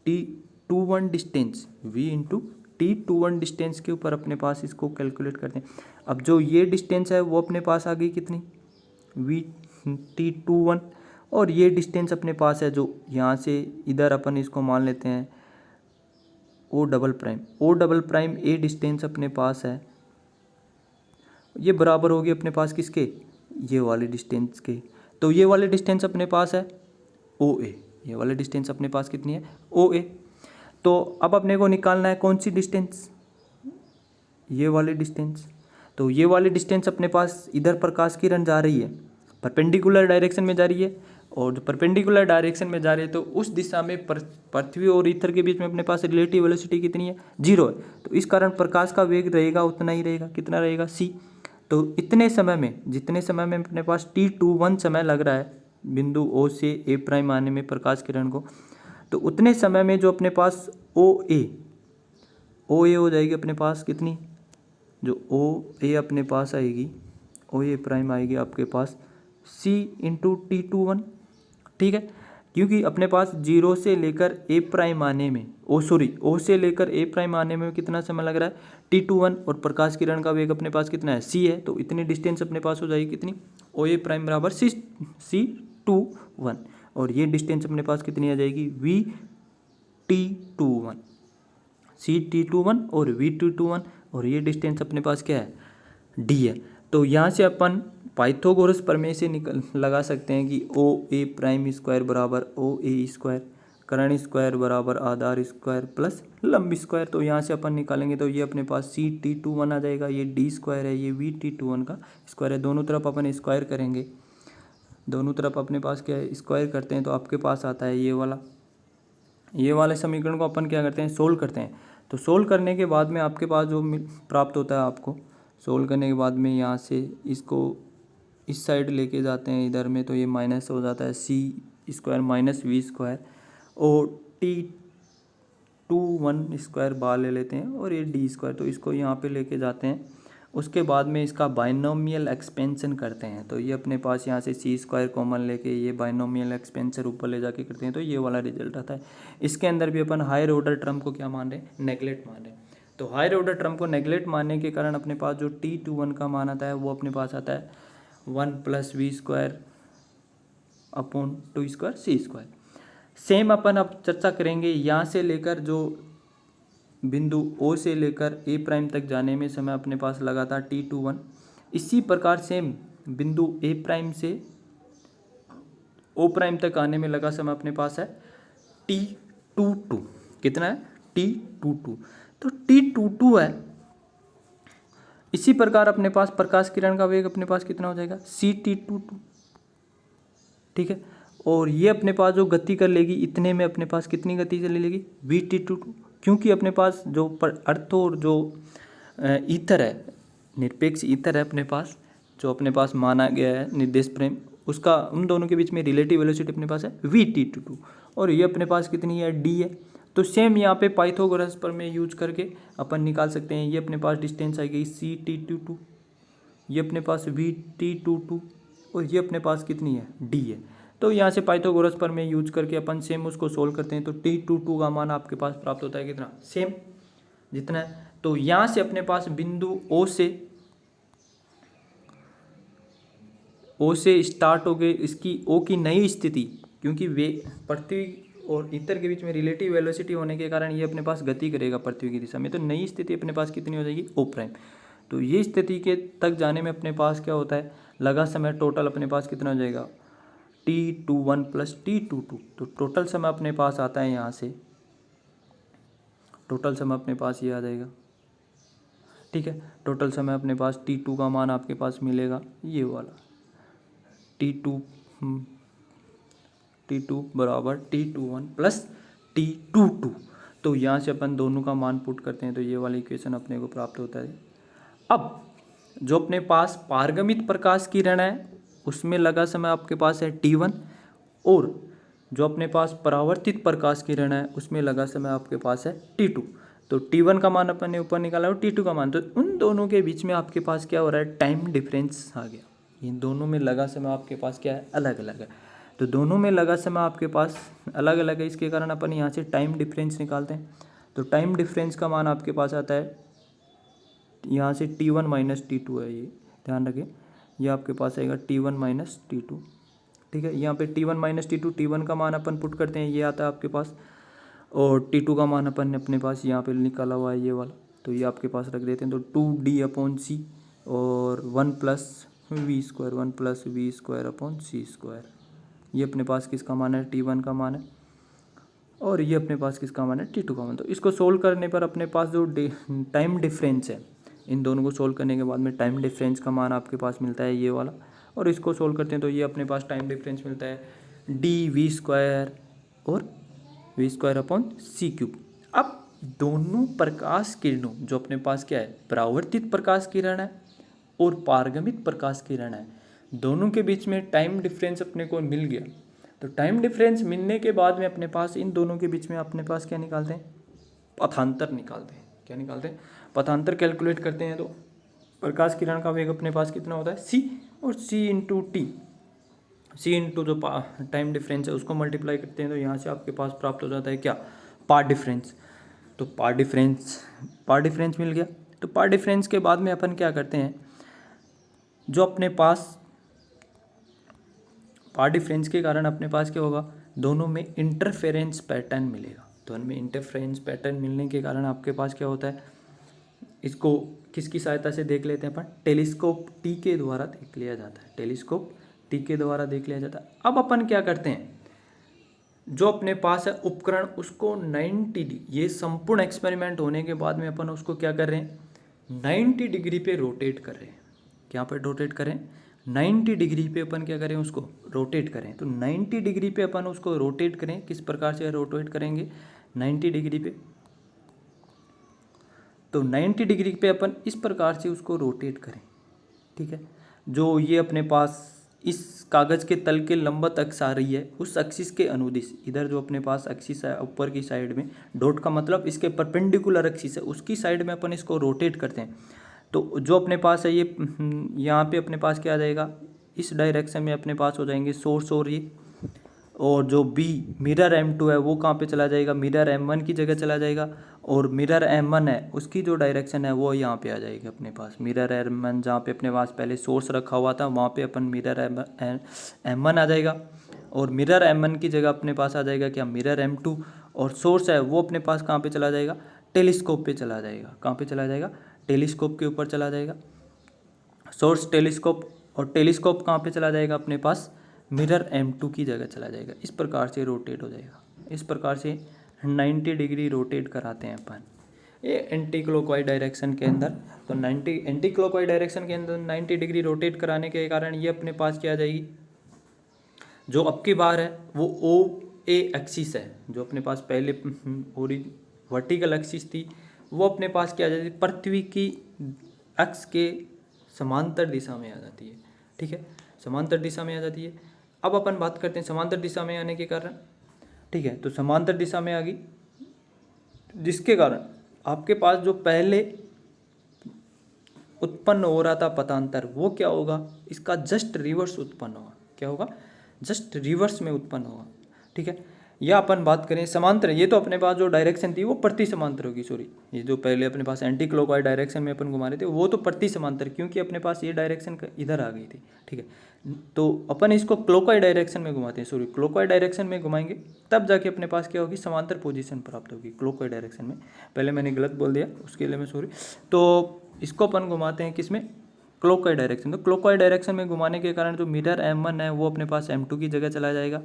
T21 distance, V into T21 distance के ऊपर अपने पास इसको कैलकुलेट करते हैं। अब जो ये डिस्टेंस है वो अपने पास आ गई कितनी? V T21। और ये डिस्टेंस अपने पास है जो यहाँ से इधर अपन इसको मान लेते हैं O double prime. O double prime ए डिस्टेंस अपने पास है, ये बराबर होगी अपने पास किसके? ये वाले डिस्टेंस के। तो ये वाले डिस्टेंस अपने पास है ओ ए। ये वाले डिस्टेंस अपने पास कितनी है? ओ ए। तो अब अपने को निकालना है कौन सी डिस्टेंस? ये वाले डिस्टेंस। तो ये वाले डिस्टेंस अपने पास इधर प्रकाश किरण जा रही है, परपेंडिकुलर डायरेक्शन में जा रही है। और जो परपेंडिकुलर डायरेक्शन में जा रही है तो उस दिशा में पृथ्वी और ईथर के बीच में अपने पास रिलेटिव वेलोसिटी कितनी है? 0 है। तो इस कारण प्रकाश का वेग रहेगा उतना ही रहेगा। कितना रहेगा? c। तो इतने समय में, जितने समय में अपने पास T21 समय लग रहा है बिंदु O से A प्राइम आने में प्रकाश किरण को, तो उतने समय में जो अपने पास OA हो जाएगी अपने पास कितनी? जो OA अपने पास आएगी, OA प्राइम आएगी आपके पास C इंटू T21। ठीक है, क्योंकि अपने पास 0 से लेकर A प्राइम आने में O से लेकर A प्राइम आने में कितना समय लग रहा है? T21। और प्रकाश किरण का वेग अपने पास कितना है? C है। तो इतनी डिस्टेंस अपने पास हो जाएगी कितनी? OA प्राइम बराबर C21। और ये डिस्टेंस अपने पास कितनी आ जाएगी? VT21। CT21 और VT21। और ये डिस्टेंस अपने पास क्या है? D है। तो यहाँ से अपन पाइथागोरस प्रमेय से लगा सकते हैं कि OA प्राइम स्क्वायर बराबर OA स्क्वायर, कर्ण स्क्वायर बराबर आधार स्क्वायर प्लस लंब स्क्वायर। तो यहाँ से अपन निकालेंगे तो ये अपने पास CT21 आ जाएगा। ये D स्क्वायर है, ये VT21 का स्क्वायर है। दोनों तरफ अपन स्क्वायर करेंगे, दोनों तरफ अपने पास क्या है? स्क्वायर करते हैं तो आपके पास आता है ये वाले समीकरण को अपन क्या करते हैं? सोल्व करते हैं। तो सोल्व करने के बाद में आपके पास जो प्राप्त होता है, आपको सोल्व करने के बाद में यहाँ से इसको इस साइड लेके जाते हैं इधर में, तो ये माइनस हो जाता है C square minus V square. और T21 स्क्वायर बाहर ले लेते हैं और ये D स्क्वायर, तो इसको यहाँ पे लेके जाते हैं। उसके बाद में इसका बाइनोमियल एक्सपेंशन करते हैं। तो ये अपने पास यहाँ से C स्क्वायर कॉमन लेके ये बाइनोमियल एक्सपेंशन ऊपर ले जाके करते हैं, तो ये वाला रिजल्ट आता है। इसके अंदर भी अपन हायर ऑर्डर टर्म को क्या मान रहे हैं? नेगलेक्ट मान रहे हैं। तो हायर ऑर्डर टर्म को नेगलेक्ट मानने के कारण अपने पास जो T21 का मान आता है वो अपने पास आता है 1+v² अपॉन 2² c²। सेम अपन अब चर्चा करेंगे यहाँ से लेकर जो बिंदु O से लेकर A' तक जाने में समय अपने पास लगा था T21। इसी प्रकार सेम बिंदु A' से O' तक आने में लगा समय अपने पास है T22। कितना है? T22। तो T22 है। इसी प्रकार अपने पास प्रकाश किरण का वेग अपने पास कितना हो जाएगा? CT22। ठीक है। और ये अपने पास जो गति कर लेगी इतने में अपने पास कितनी गति चली लेगी? VT22। क्योंकि अपने पास जो अर्थ और जो ईथर है, निरपेक्ष ईथर है अपने पास, जो अपने पास माना गया है निर्देश फ्रेम, उसका उन दोनों के बीच में रिलेटिव वेलोसिटी अपने पास है VT22 और ये अपने पास कितनी है? D है। तो सेम यहाँ पे पाइथागोरस प्रमेय यूज करके अपन निकाल सकते हैं। ये अपने पास डिस्टेंस आएगी CT22, ये अपने पास VT22 और ये अपने पास कितनी है? D है। तो यहाँ से पाइथागोरस प्रमेय यूज करके अपन सेम उसको सोल्व करते हैं तो T22 का मान आपके पास प्राप्त होता है कितना? सेम जितना है। तो यहाँ से अपने पास बिंदु O से स्टार्ट हो गई इसकी O की नई स्थिति, क्योंकि वे पृथ्वी और ईथर के बीच में रिलेटिव वेलोसिटी होने के कारण ये अपने पास गति करेगा पृथ्वी की दिशा में, तो नई स्थिति अपने पास कितनी हो जाएगी? O'। तो ये स्थिति के तक जाने में अपने पास क्या होता है? लगा समय टोटल अपने पास कितना हो जाएगा? T21 + T22। तो टोटल समय अपने पास आता है यहाँ से, टोटल समय अपने पास ये आ जाएगा। ठीक है। टोटल समय अपने पास T2 का मान आपके पास मिलेगा ये वाला T2 बराबर T21 + T22। तो यहाँ से अपन दोनों का मान पुट करते हैं तो ये वाला इक्वेशन अपने को प्राप्त होता है। अब जो अपने पास पारगमित प्रकाश किरण है उसमें लगा समय आपके पास है T1 और जो अपने पास परावर्तित प्रकाश किरण है उसमें लगा समय आपके पास है T2। तो T1 का मान अपन ने ऊपर निकाला और T2 का मान, तो उन दोनों के बीच में आपके पास क्या हो रहा है? टाइम डिफरेंस आ गया। इन दोनों में लगा समय आपके पास क्या है? अलग अलग है। तो दोनों में लगा समय आपके पास अलग अलग है, इसके कारण अपन यहाँ से टाइम डिफरेंस निकालते हैं। तो टाइम डिफरेंस का मान आपके पास आता है यहाँ से T1 - T2 है, ये ध्यान रखें। ये आपके पास आएगा T1 - T2। ठीक है। यहाँ पे T1 - T2, T1 का मान अपन पुट करते हैं, ये आता है आपके पास, और T2 का मान अपन ने अपने पास यहाँ पे निकाला हुआ है ये वाला, तो ये आपके पास रख देते हैं। तो 2D/C और 1+v², ये अपने पास किसका मान है? T1 का मान है। और ये अपने पास किसका मान है? T2 का मान। तो इसको सोल्व करने पर अपने पास जो टाइम डिफरेंस है, इन दोनों को सोल्व करने के बाद में टाइम डिफरेंस का मान आपके पास मिलता है ये वाला, और इसको सोल्व करते हैं तो ये अपने पास टाइम डिफरेंस मिलता है dv² और v²/c³। अब दोनों प्रकाश किरणों, जो अपने पास क्या है? परावर्तित प्रकाश किरण है और पारगमित प्रकाश किरण है, दोनों के बीच में टाइम डिफरेंस अपने को मिल गया। तो टाइम डिफरेंस मिलने के बाद में अपने पास इन दोनों के बीच में अपने पास क्या निकालते हैं? पथांतर निकालते हैं। क्या निकालते हैं? पथांतर कैलकुलेट करते हैं। तो प्रकाश किरण का वेग अपने पास कितना होता है? c, और c × t, c इंटू जो टाइम डिफरेंस है उसको मल्टीप्लाई करते हैं तो यहाँ से आपके पास प्राप्त हो जाता है क्या? Path difference. तो पाथ डिफरेंस मिल गया। तो पाथ डिफरेंस के बाद में अपन क्या करते हैं? जो अपने पास पाथ डिफरेंस के कारण अपने पास क्या होगा? दोनों में इंटरफेरेंस पैटर्न मिलेगा। दोनों में इंटरफेरेंस पैटर्न मिलने के कारण आपके पास क्या होता है? इसको किसकी सहायता से देख लेते हैं अपन? टेलीस्कोप टी के द्वारा देख लिया जाता है। टेलीस्कोप टी के द्वारा देख लिया जाता है। अब अपन क्या करते हैं? जो अपने पास है उपकरण उसको 90 ये संपूर्ण एक्सपेरिमेंट होने के बाद में अपन उसको क्या कर रहे हैं? 90 डिग्री पे रोटेट कर रहे हैं। क्या पे रोटेट करें? 90 डिग्री पे अपन क्या करें? उसको रोटेट करें। तो 90 डिग्री पे अपन उसको रोटेट करें। किस प्रकार से रोटेट करेंगे 90 डिग्री पे? तो 90 डिग्री पे अपन इस प्रकार से उसको रोटेट करें। ठीक है। जो ये अपने पास इस कागज़ के तल के लंबवत अक्ष आ रही है उस एक्सिस के अनुदिश, इधर जो अपने पास एक्सिस है ऊपर की साइड में, डॉट का मतलब इसके परपेंडिकुलर एक्सिस है, उसकी साइड में अपन इसको रोटेट करते हैं। तो जो अपने पास है ये यहाँ पे अपने पास क्या आ जाएगा? इस डायरेक्शन में अपने पास हो जाएंगे सोर्स और ये, और जो बी मिरर M2 है वो कहाँ पे चला जाएगा? मिरर M1 की जगह चला जाएगा। और मिरर M1 है उसकी जो डायरेक्शन है वो यहाँ पे आ जाएगी अपने पास। मिरर M1 जहाँ पे अपने पास पहले सोर्स रखा हुआ था वहाँ पे अपन मिरर M1 आ जाएगा, और मिरर M1 की जगह अपने पास आ जाएगा क्या, मिरर M2, और सोर्स है वो अपने पास कहाँ पे चला जाएगा, टेलीस्कोप पे चला जाएगा। कहाँ पे चला जाएगा, टेलीस्कोप के ऊपर चला जाएगा सोर्स टेलीस्कोप, और टेलीस्कोप कहाँ पे चला जाएगा अपने पास, मिरर M2 की जगह चला जाएगा। इस प्रकार से रोटेट हो जाएगा। इस प्रकार से 90 डिग्री रोटेट कराते हैं अपन ये एंटी क्लॉकवाइज डायरेक्शन के अंदर। तो 90 एंटी क्लॉकवाइज डायरेक्शन के अंदर 90 डिग्री रोटेट कराने के कारण ये अपने पास क्या आ जाएगी, जो अब की बार है वो OA एक्सिस है, जो अपने पास पहले वर्टिकल एक्सिस थी वो अपने पास क्या आ जाती है, पृथ्वी की अक्ष के समांतर दिशा में आ जाती है। ठीक है, समांतर दिशा में आ जाती है। अब अपन बात करते हैं समांतर दिशा में आने के कारण। ठीक है, तो समांतर दिशा में आ गई, जिसके कारण आपके पास जो पहले उत्पन्न हो रहा था पथांतर वो क्या होगा, इसका जस्ट रिवर्स उत्पन्न होगा। क्या होगा, जस्ट रिवर्स में उत्पन्न होगा। ठीक है, या अपन बात करें समांतर, ये तो अपने पास जो डायरेक्शन थी वो प्रति समांतर होगी। सॉरी, ये जो पहले अपने पास एंटी क्लॉकवाइज डायरेक्शन में अपन घुमा रहे थे वो तो प्रति समांतर, क्योंकि अपने पास ये डायरेक्शन इधर आ गई थी। ठीक है, तो अपन इसको क्लॉकवाइज डायरेक्शन में घुमाते हैं। सॉरी, क्लॉकवाइज डायरेक्शन में घुमाएंगे तब जाके अपने पास क्या होगी, समांतर पोजीशन प्राप्त होगी क्लॉकवाइज डायरेक्शन में। पहले मैंने गलत बोल दिया, उसके लिए मैं सॉरी। तो इसको अपन घुमाते हैं किसमें, क्लॉकवाइज डायरेक्शन। तो क्लॉकवाइज डायरेक्शन में घुमाने के कारण जो मिरर M1 है वो अपने पास M2 की जगह चला जाएगा,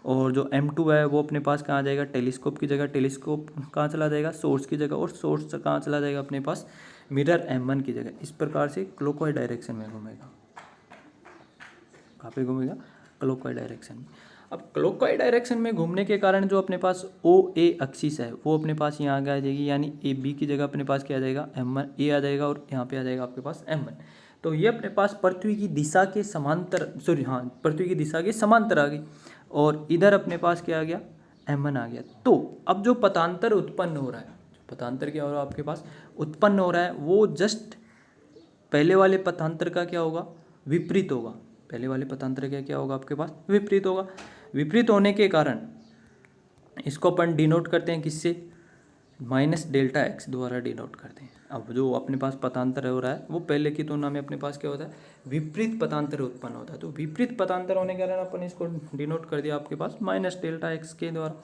और जो M2 है वो अपने पास कहाँ आ जाएगा, टेलीस्कोप की जगह। टेलीस्कोप कहाँ चला जाएगा, सोर्स की जगह, और सोर्स कहाँ चला जाएगा अपने पास, मिरर M1 की जगह। इस प्रकार से क्लॉकवाइज डायरेक्शन में घूमेगा। कहाँ पे घूमेगा, क्लॉकवाइज डायरेक्शन में। अब क्लॉकवाइज डायरेक्शन में घूमने के कारण जो अपने पास OA एक्सिस है वो अपने पास यहाँ आ जाएगी, यानी AB की जगह अपने पास क्या आ जाएगा, M1 A आ जाएगा, और यहाँ पे आ जाएगा आपके पास M1। तो ये अपने पास पृथ्वी की दिशा के समांतर, सॉरी हाँ, पृथ्वी की दिशा के समांतर आ गई, और इधर अपने पास क्या आ गया, M1 आ गया। तो अब जो पथांतर उत्पन्न हो रहा है, जो पथांतर क्या हो रहा है आपके पास उत्पन्न हो रहा है, वो जस्ट पहले वाले पथांतर का क्या होगा, विपरीत होगा। पहले वाले पथांतर का क्या होगा आपके पास, विपरीत होगा। विपरीत होने के कारण इसको अपन डिनोट करते हैं किससे, -Δx द्वारा डिनोट करते हैं। अब जो अपने पास पथांतर हो रहा है वो पहले की तुलना में अपने पास क्या होता है, विपरीत पथांतर उत्पन्न होता है। तो विपरीत पथांतर होने के कारण अपन इसको डिनोट कर दिया आपके पास -Δx के द्वारा।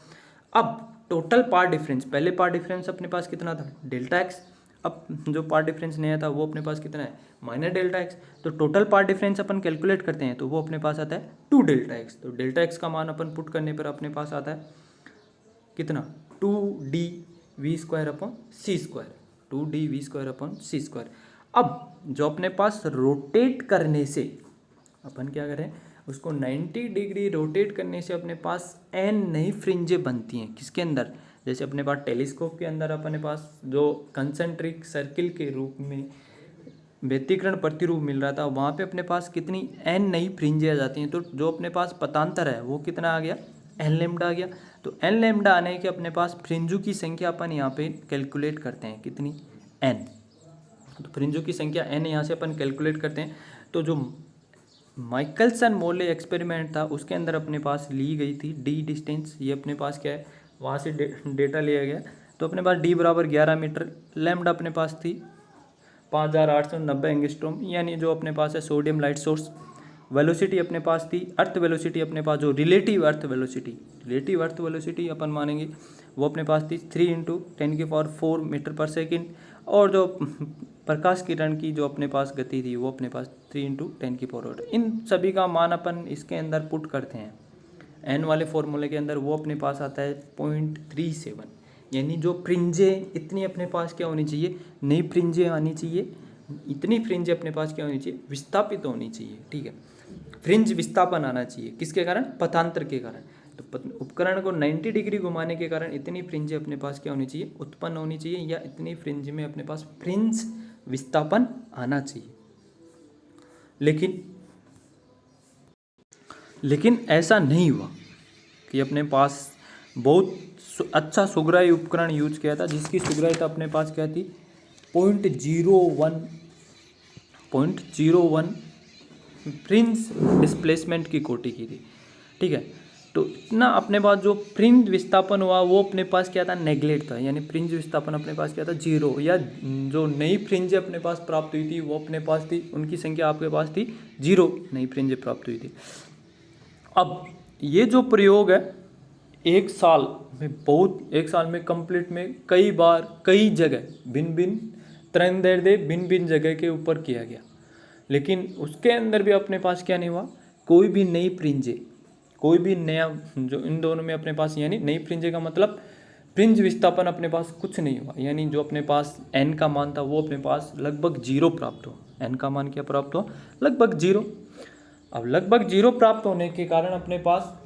अब टोटल पार्ट डिफरेंस, पहले पार्ट डिफरेंस अपने पास कितना था, Δx। अब जो पार्ट डिफरेंस नया था वो अपने पास कितना है, -Δx। तो टोटल पार्ट डिफरेंस अपन कैलकुलेट करते हैं तो वो अपने पास आता है 2Δx। तो Δx का मान अपन पुट करने पर अपने पास आता है कितना, 2dV² अपॉन c²। अब जो अपने पास रोटेट करने से अपन क्या करें, उसको 90 डिग्री रोटेट करने से अपने पास n नई फ्रिंजें बनती हैं। किसके अंदर, जैसे अपने पास टेलीस्कोप के अंदर अपने पास जो कंसेंट्रिक सर्किल के रूप में व्यतिकरण प्रतिरूप मिल रहा था, वहाँ पे अपने पास कितनी n नई फ्रिंजें आ जाती हैं। तो जो अपने पास पथांतर है वो कितना आ गया, n लैम्डा आ गया। तो n लैम्डा आने के अपने पास फ्रिंजों की संख्या अपन यहाँ पे कैलकुलेट करते हैं, कितनी, n। तो फ्रिंजों की संख्या n यहाँ से अपन कैलकुलेट करते हैं। तो जो माइकलसन मोले एक्सपेरिमेंट था उसके अंदर अपने पास ली गई थी d डिस्टेंस, ये अपने पास क्या है, वहाँ से डेटा लिया गया। तो अपने पास d बराबर 11 मीटर, लैम्डा अपने पास थी 5890 एंगस्ट्रॉम, यानी जो अपने पास है सोडियम लाइट सोर्स। वेलोसिटी अपने पास थी, अर्थ वेलोसिटी अपने पास, जो रिलेटिव अर्थ वेलोसिटी अपन मानेंगे वो अपने पास थी 3 × 10⁴ मीटर पर सेकेंड। और जो प्रकाश किरण की जो अपने पास गति थी वो अपने पास 3 × 10⁴। इन सभी का मान अपन इसके अंदर पुट करते हैं n वाले फॉर्मूले के अंदर, वो अपने पास आता है 0.37। यानी जो फ्रिंजें इतनी अपने पास क्या होनी चाहिए, नई फ्रिंजें आनी चाहिए, इतनी फ्रिंजें अपने पास क्या होनी चाहिए, विस्थापित होनी चाहिए। ठीक है, फ्रिंज विस्थापन आना चाहिए, किसके कारण, पथांतर के कारण। तो उपकरण को 90 डिग्री घुमाने के कारण इतनी फ्रिंजें अपने पास क्या होनी चाहिए, उत्पन्न होनी चाहिए, या इतनी फ्रिंज में अपने पास फ्रिंज विस्थापन आना चाहिए। लेकिन ऐसा नहीं हुआ कि अपने पास बहुत अच्छा सुग्राही उपकरण यूज किया था, जिसकी सुग्राहीता अपने पास क्या थी, 0.01 फ्रिंज डिस्प्लेसमेंट की कोटि की थी। ठीक है, तो इतना अपने पास जो फ्रिंज विस्थापन हुआ वो अपने पास क्या था, नेगलेक्ट था, यानी फ्रिंज विस्थापन अपने पास क्या था, 0, या जो नई फ्रिंज अपने पास प्राप्त हुई थी वो अपने पास थी, उनकी संख्या आपके पास थी 0, नई फ्रिंज प्राप्त हुई थी। अब ये जो प्रयोग है एक साल में कंप्लीट में कई बार कई जगह भिन्न भिन्न तरंगदैर्ध्य भिन्न भिन्न जगह के ऊपर किया गया, लेकिन उसके अंदर भी अपने पास क्या नहीं हुआ, कोई भी नई फ्रिंजे, कोई भी नया जो इन दोनों में अपने पास, यानी नई फ्रिंजे का मतलब फ्रिंज विस्थापन अपने पास कुछ नहीं हुआ, यानी जो अपने पास n का मान था वो अपने पास लगभग 0 प्राप्त हुआ। n का मान क्या प्राप्त हुआ, लगभग 0। अब लगभग 0 प्राप्त होने के कारण अपने पास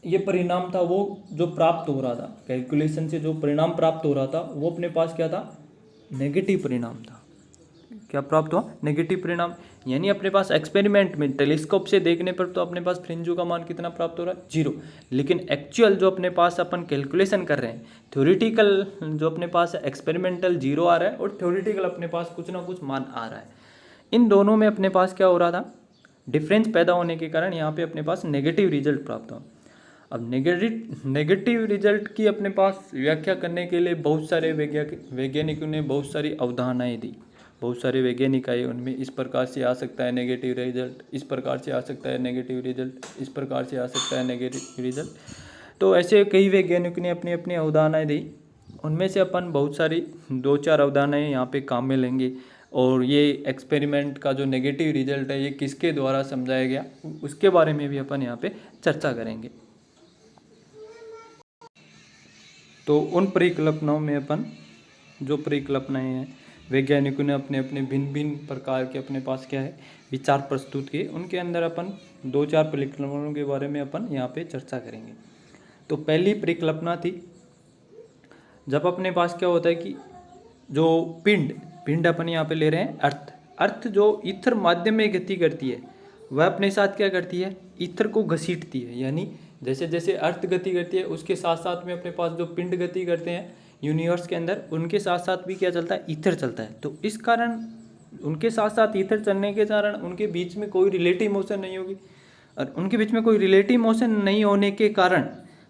ये परिणाम था वो जो प्राप्त हो रहा था, कैलकुलेशन से जो परिणाम प्राप्त हो रहा था वो अपने पास क्या था, नेगेटिव परिणाम था। क्या प्राप्त हुआ, नेगेटिव परिणाम। यानी अपने पास एक्सपेरिमेंट में टेलीस्कोप से देखने पर तो अपने पास फ्रिंजों का मान कितना प्राप्त हो रहा है, 0, लेकिन एक्चुअल जो अपने पास अपन कैलकुलेशन कर रहे हैं, थ्योरेटिकल जो अपने पास एक्सपेरिमेंटल 0 आ रहा है और थ्योरेटिकल अपने पास कुछ ना कुछ मान आ रहा है। इन दोनों में अपने पास क्या हो रहा था, डिफरेंस पैदा होने के कारण यहाँ पे अपने पास नेगेटिव रिजल्ट प्राप्त हुआ। अब नेगेटिव रिजल्ट की अपने पास व्याख्या करने के लिए बहुत सारे वैज्ञानिकों ने बहुत सारी अवधारणाएं दी, बहुत सारे वैज्ञानिक आए, उनमें इस प्रकार से आ सकता है नेगेटिव रिजल्ट, इस प्रकार से आ सकता है नेगेटिव रिजल्ट, इस प्रकार से आ सकता है नेगेटिव रिजल्ट। तो ऐसे कई वैज्ञानिकों ने अपनी अपनी अवधारणाएं दी, उनमें से अपन बहुत सारी 2-4 अवधारणाएं यहाँ पे काम में लेंगे, और ये एक्सपेरिमेंट का जो नेगेटिव रिजल्ट है ये किसके द्वारा समझाया गया उसके बारे में भी अपन यहाँ पे चर्चा करेंगे। तो उन परिकल्पनाओं में अपन जो परिकल्पनाएं हैं वैज्ञानिकों ने अपने अपने भिन्न भिन्न प्रकार के अपने पास क्या है विचार प्रस्तुत किए, उनके अंदर अपन 2-4 परिकल्पनाओं के बारे में अपन यहाँ पे चर्चा करेंगे। तो पहली परिकल्पना थी, जब अपने पास क्या होता है कि जो पिंड अपन यहाँ पे ले रहे हैं अर्थ जो ईथर माध्यम में गति करती है वह अपने साथ क्या करती है, ईथर को घसीटती है। यानी जैसे जैसे अर्थ गति करती है उसके साथ साथ में अपने पास जो पिंड गति करते हैं यूनिवर्स के अंदर, उनके साथ साथ भी क्या चलता है, ईथर चलता है। तो इस कारण उनके साथ साथ ईथर चलने के कारण उनके बीच में कोई रिलेटिव मोशन नहीं होगी, और उनके बीच में कोई रिलेटिव मोशन नहीं होने के कारण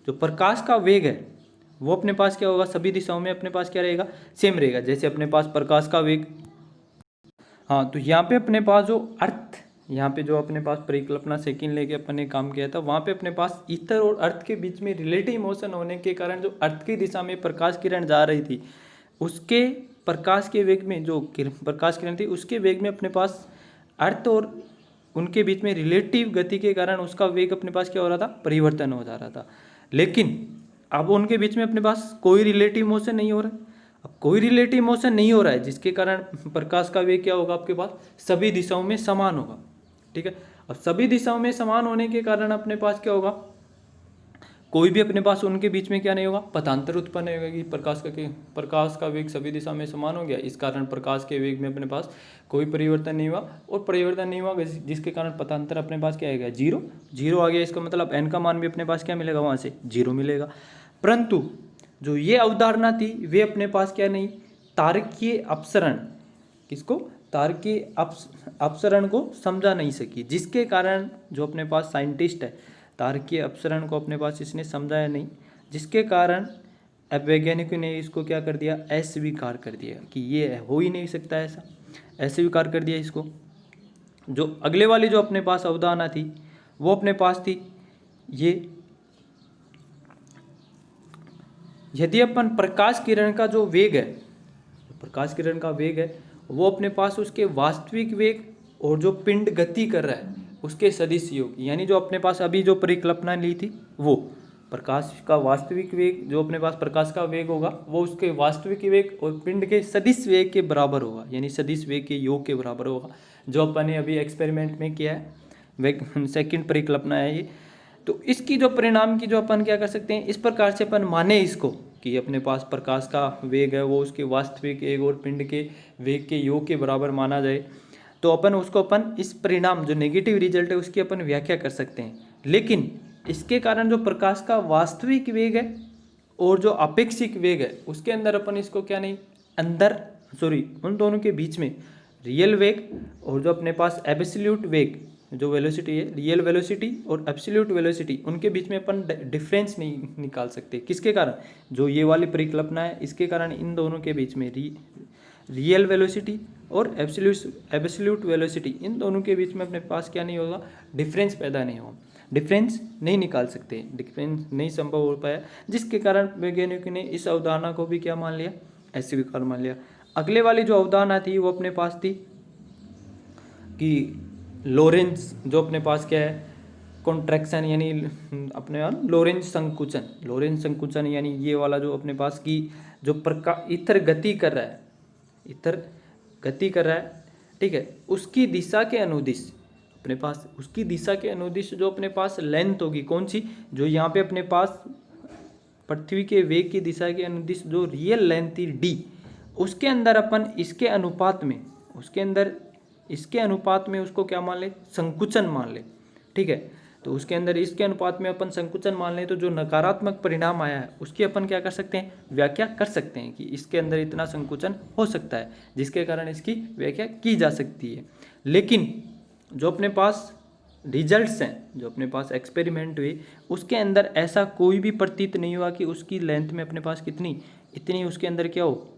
जो प्रकाश का वेग है वो अपने पास क्या होगा, सभी दिशाओं में अपने पास क्या रहेगा, सेम रहेगा। जैसे अपने पास प्रकाश का वेग, हाँ, तो यहाँ पे अपने पास जो अर्थ, यहाँ पे जो अपने पास परिकल्पना सेकंड लेके अपन ने काम किया था, वहाँ पे अपने पास ईथर और अर्थ के बीच में रिलेटिव मोशन होने के कारण जो अर्थ की दिशा में प्रकाश किरण जा रही थी उसके प्रकाश के वेग में जो प्रकाश किरण थी उसके वेग में अपने पास अर्थ और उनके बीच में रिलेटिव गति के कारण उसका वेग अपने पास क्या हो रहा था, परिवर्तन हो जा रहा था। लेकिन अब उनके बीच में अपने पास कोई रिलेटिव मोशन नहीं हो रहा है। अब कोई रिलेटिव मोशन नहीं हो रहा है जिसके कारण प्रकाश का वेग क्या होगा, आपके पास सभी दिशाओं में समान होगा। ठीक है, अब सभी दिशाओं में समान होने के कारण अपने पास क्या होगा, कोई भी अपने पास उनके बीच में क्या नहीं होगा, पथांतर उत्पन्न होगा कि प्रकाश का वेग सभी दिशा में समान हो गया, इस कारण प्रकाश के वेग में अपने पास कोई परिवर्तन नहीं हुआ, और परिवर्तन नहीं हुआ जिसके कारण पथांतर अपने पास क्या आएगा, 0 आ गया। इसका मतलब n का मान भी अपने पास क्या मिलेगा, वहाँ से 0 मिलेगा। परंतु जो ये अवधारणा थी वे अपने पास क्या नहीं, तारकीय अपसरण, किसको, तारकीय अपसरण को समझा नहीं सकी, जिसके कारण जो अपने पास साइंटिस्ट है तारकीय अपसरण को अपने पास इसने समझाया नहीं, जिसके कारण अब वैज्ञानिकों ने इसको क्या कर दिया, अस्वीकार कर दिया कि ये हो ही नहीं सकता ऐसा, अस्वीकार कर दिया इसको। जो अगले वाली जो अपने पास अवधारणा थी वो अपने पास थी ये, यदि अपन प्रकाश किरण का जो वेग है, प्रकाश किरण का वेग है वो अपने पास उसके वास्तविक वेग और जो पिंड गति कर रहा है उसके सदिश योग, यानी जो अपने पास अभी जो परिकल्पना ली थी वो प्रकाश का वास्तविक वेग, जो अपने पास प्रकाश का वेग होगा वो उसके वास्तविक वेग और पिंड के सदिश वेग के बराबर होगा, यानी सदिश वेग के योग के बराबर होगा, जो अपन ने अभी एक्सपेरिमेंट में किया है, वेग सेकंड परिकल्पना है ये। तो इसकी जो परिणाम की जो अपन क्या कर सकते हैं, इस प्रकार से अपन माने इसको कि अपने पास प्रकाश का वेग है वो उसके वास्तविक वेग और पिंड के वेग के योग के बराबर माना जाए, तो अपन इस परिणाम जो नेगेटिव रिजल्ट है उसकी अपन व्याख्या कर सकते हैं। लेकिन इसके कारण जो प्रकाश का वास्तविक वेग है और जो अपेक्षिक वेग है उसके अंदर अपन इसको क्या नहीं, उन दोनों के बीच में रियल वेग और जो अपने पास एब्सोल्यूट वेग जो वेलोसिटी है, रियल वेलोसिटी और एब्सोल्यूट वेलोसिटी, उनके बीच में अपन डिफरेंस नहीं निकाल सकते। किसके कारण? जो ये वाली परिकल्पना है इसके कारण इन दोनों के बीच में रियल वेलोसिटी और एब्सोल्यूट वेलोसिटी, इन दोनों के बीच में अपने पास क्या नहीं होगा? डिफरेंस पैदा नहीं होगा, डिफरेंस नहीं निकाल सकते, डिफरेंस नहीं संभव हो पाया, जिसके कारण वैज्ञानिकों ने इस अवधारणा को भी क्या मान लिया? अस्वीकार मान लिया। अगले वाली जो अवधारणा थी वो अपने पास थी कि लोरेंस, जो अपने पास क्या है? कॉन्ट्रैक्शन, यानी अपने यहाँ लोरेंस संकुचन, लोरेंस संकुचन यानी ये वाला जो अपने पास की जो इतर गति कर रहा है, इतर गति कर रहा है, ठीक है, उसकी दिशा के अनुदिश अपने पास, उसकी दिशा के अनुदिश जो अपने पास लेंथ होगी, कौन सी? जो यहाँ पे अपने पास पृथ्वी के वेग की दिशा के अनुदिश जो रियल लेंथ थी d, उसके अंदर अपन इसके अनुपात में, उसके अंदर इसके अनुपात में उसको क्या मान ले? संकुचन मान ले, ठीक है। तो उसके अंदर इसके अनुपात में अपन संकुचन मान लें तो जो नकारात्मक परिणाम आया है उसकी अपन क्या कर सकते हैं? व्याख्या कर सकते हैं कि इसके अंदर इतना संकुचन हो सकता है, जिसके कारण इसकी व्याख्या की जा सकती है। लेकिन जो अपने पास रिजल्ट्स हैं, जो अपने पास एक्सपेरिमेंट हुए, उसके अंदर ऐसा कोई भी प्रतीत नहीं हुआ कि उसकी लेंथ में अपने पास कितनी इतनी उसके अंदर क्या हो?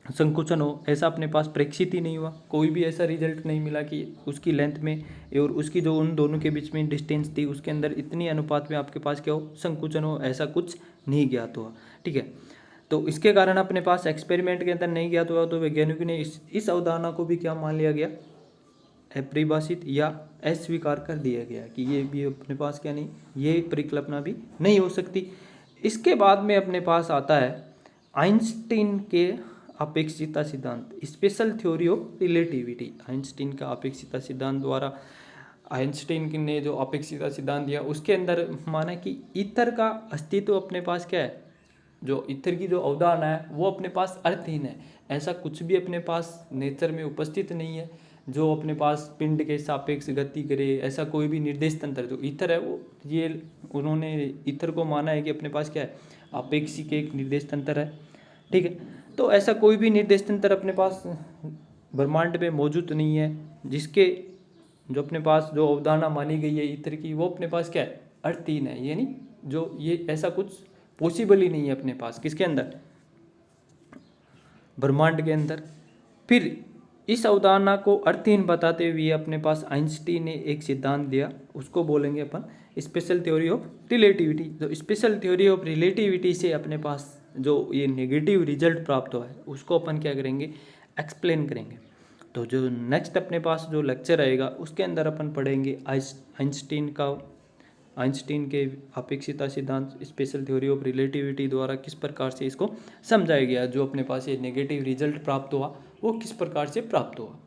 संकुचन हो। ऐसा अपने पास प्रेक्षित ही नहीं हुआ, कोई भी ऐसा रिजल्ट नहीं मिला कि उसकी लेंथ में और उसकी जो उन दोनों के बीच में डिस्टेंस थी उसके अंदर इतनी अनुपात में आपके पास क्या हो? संकुचन हो। ऐसा कुछ नहीं ज्ञात हुआ, ठीक है। तो इसके कारण अपने पास एक्सपेरिमेंट के अंदर नहीं ज्ञात हुआ, तो वैज्ञानिकों ने इस अवधारणा को भी क्या मान लिया गया? अपरिभाषित या अस्वीकार कर दिया गया कि ये भी अपने पास क्या नहीं, ये परिकल्पना भी नहीं हो सकती। इसके बाद में अपने पास आता है आइंस्टीन के अपेक्षिता सिद्धांत, special theory of relativity. Einstein का अपेक्षिता सिद्धांत द्वारा आइंस्टीन ने जो अपेक्षिता सिद्धांत दिया उसके अंदर माना कि ईथर का अस्तित्व अपने पास क्या है? जो ईथर की जो अवधारणा है वो अपने पास अर्थहीन है। ऐसा कुछ भी अपने पास नेचर में उपस्थित नहीं है जो अपने पास पिंड के सापेक्ष गति करे। ऐसा कोई भी निर्देश तंत्र जो ईथर है वो, ये उन्होंने ईथर को माना है कि अपने पास क्या है? अपेक्षिक एक निर्देश तंत्र है, ठीक है। तो ऐसा कोई भी निर्देश तंत्र अपने पास ब्रह्मांड में मौजूद नहीं है जिसके जो अपने पास जो अवधारणा मानी गई है ईथर की, वो अपने पास क्या है? अर्थहीन है। यानी जो ये ऐसा कुछ पॉसिबल ही नहीं है अपने पास, किसके अंदर? ब्रह्मांड के अंदर। फिर इस अवधारणा को अर्थहीन बताते हुए अपने पास आइंस्टीन ने एक सिद्धांत दिया, उसको बोलेंगे अपन स्पेशल थ्योरी ऑफ रिलेटिविटी। जो स्पेशल थ्योरी ऑफ रिलेटिविटी से अपने पास जो ये नेगेटिव रिजल्ट प्राप्त हुआ है उसको अपन क्या करेंगे? एक्सप्लेन करेंगे। तो जो नेक्स्ट अपने पास जो लेक्चर आएगा उसके अंदर अपन पढ़ेंगे आइंस्टीन के अपेक्षिता सिद्धांत, स्पेशल थ्योरी ऑफ रिलेटिविटी द्वारा किस प्रकार से इसको समझाया गया, जो अपने पास ये नेगेटिव रिजल्ट प्राप्त हुआ वो किस प्रकार से प्राप्त हुआ।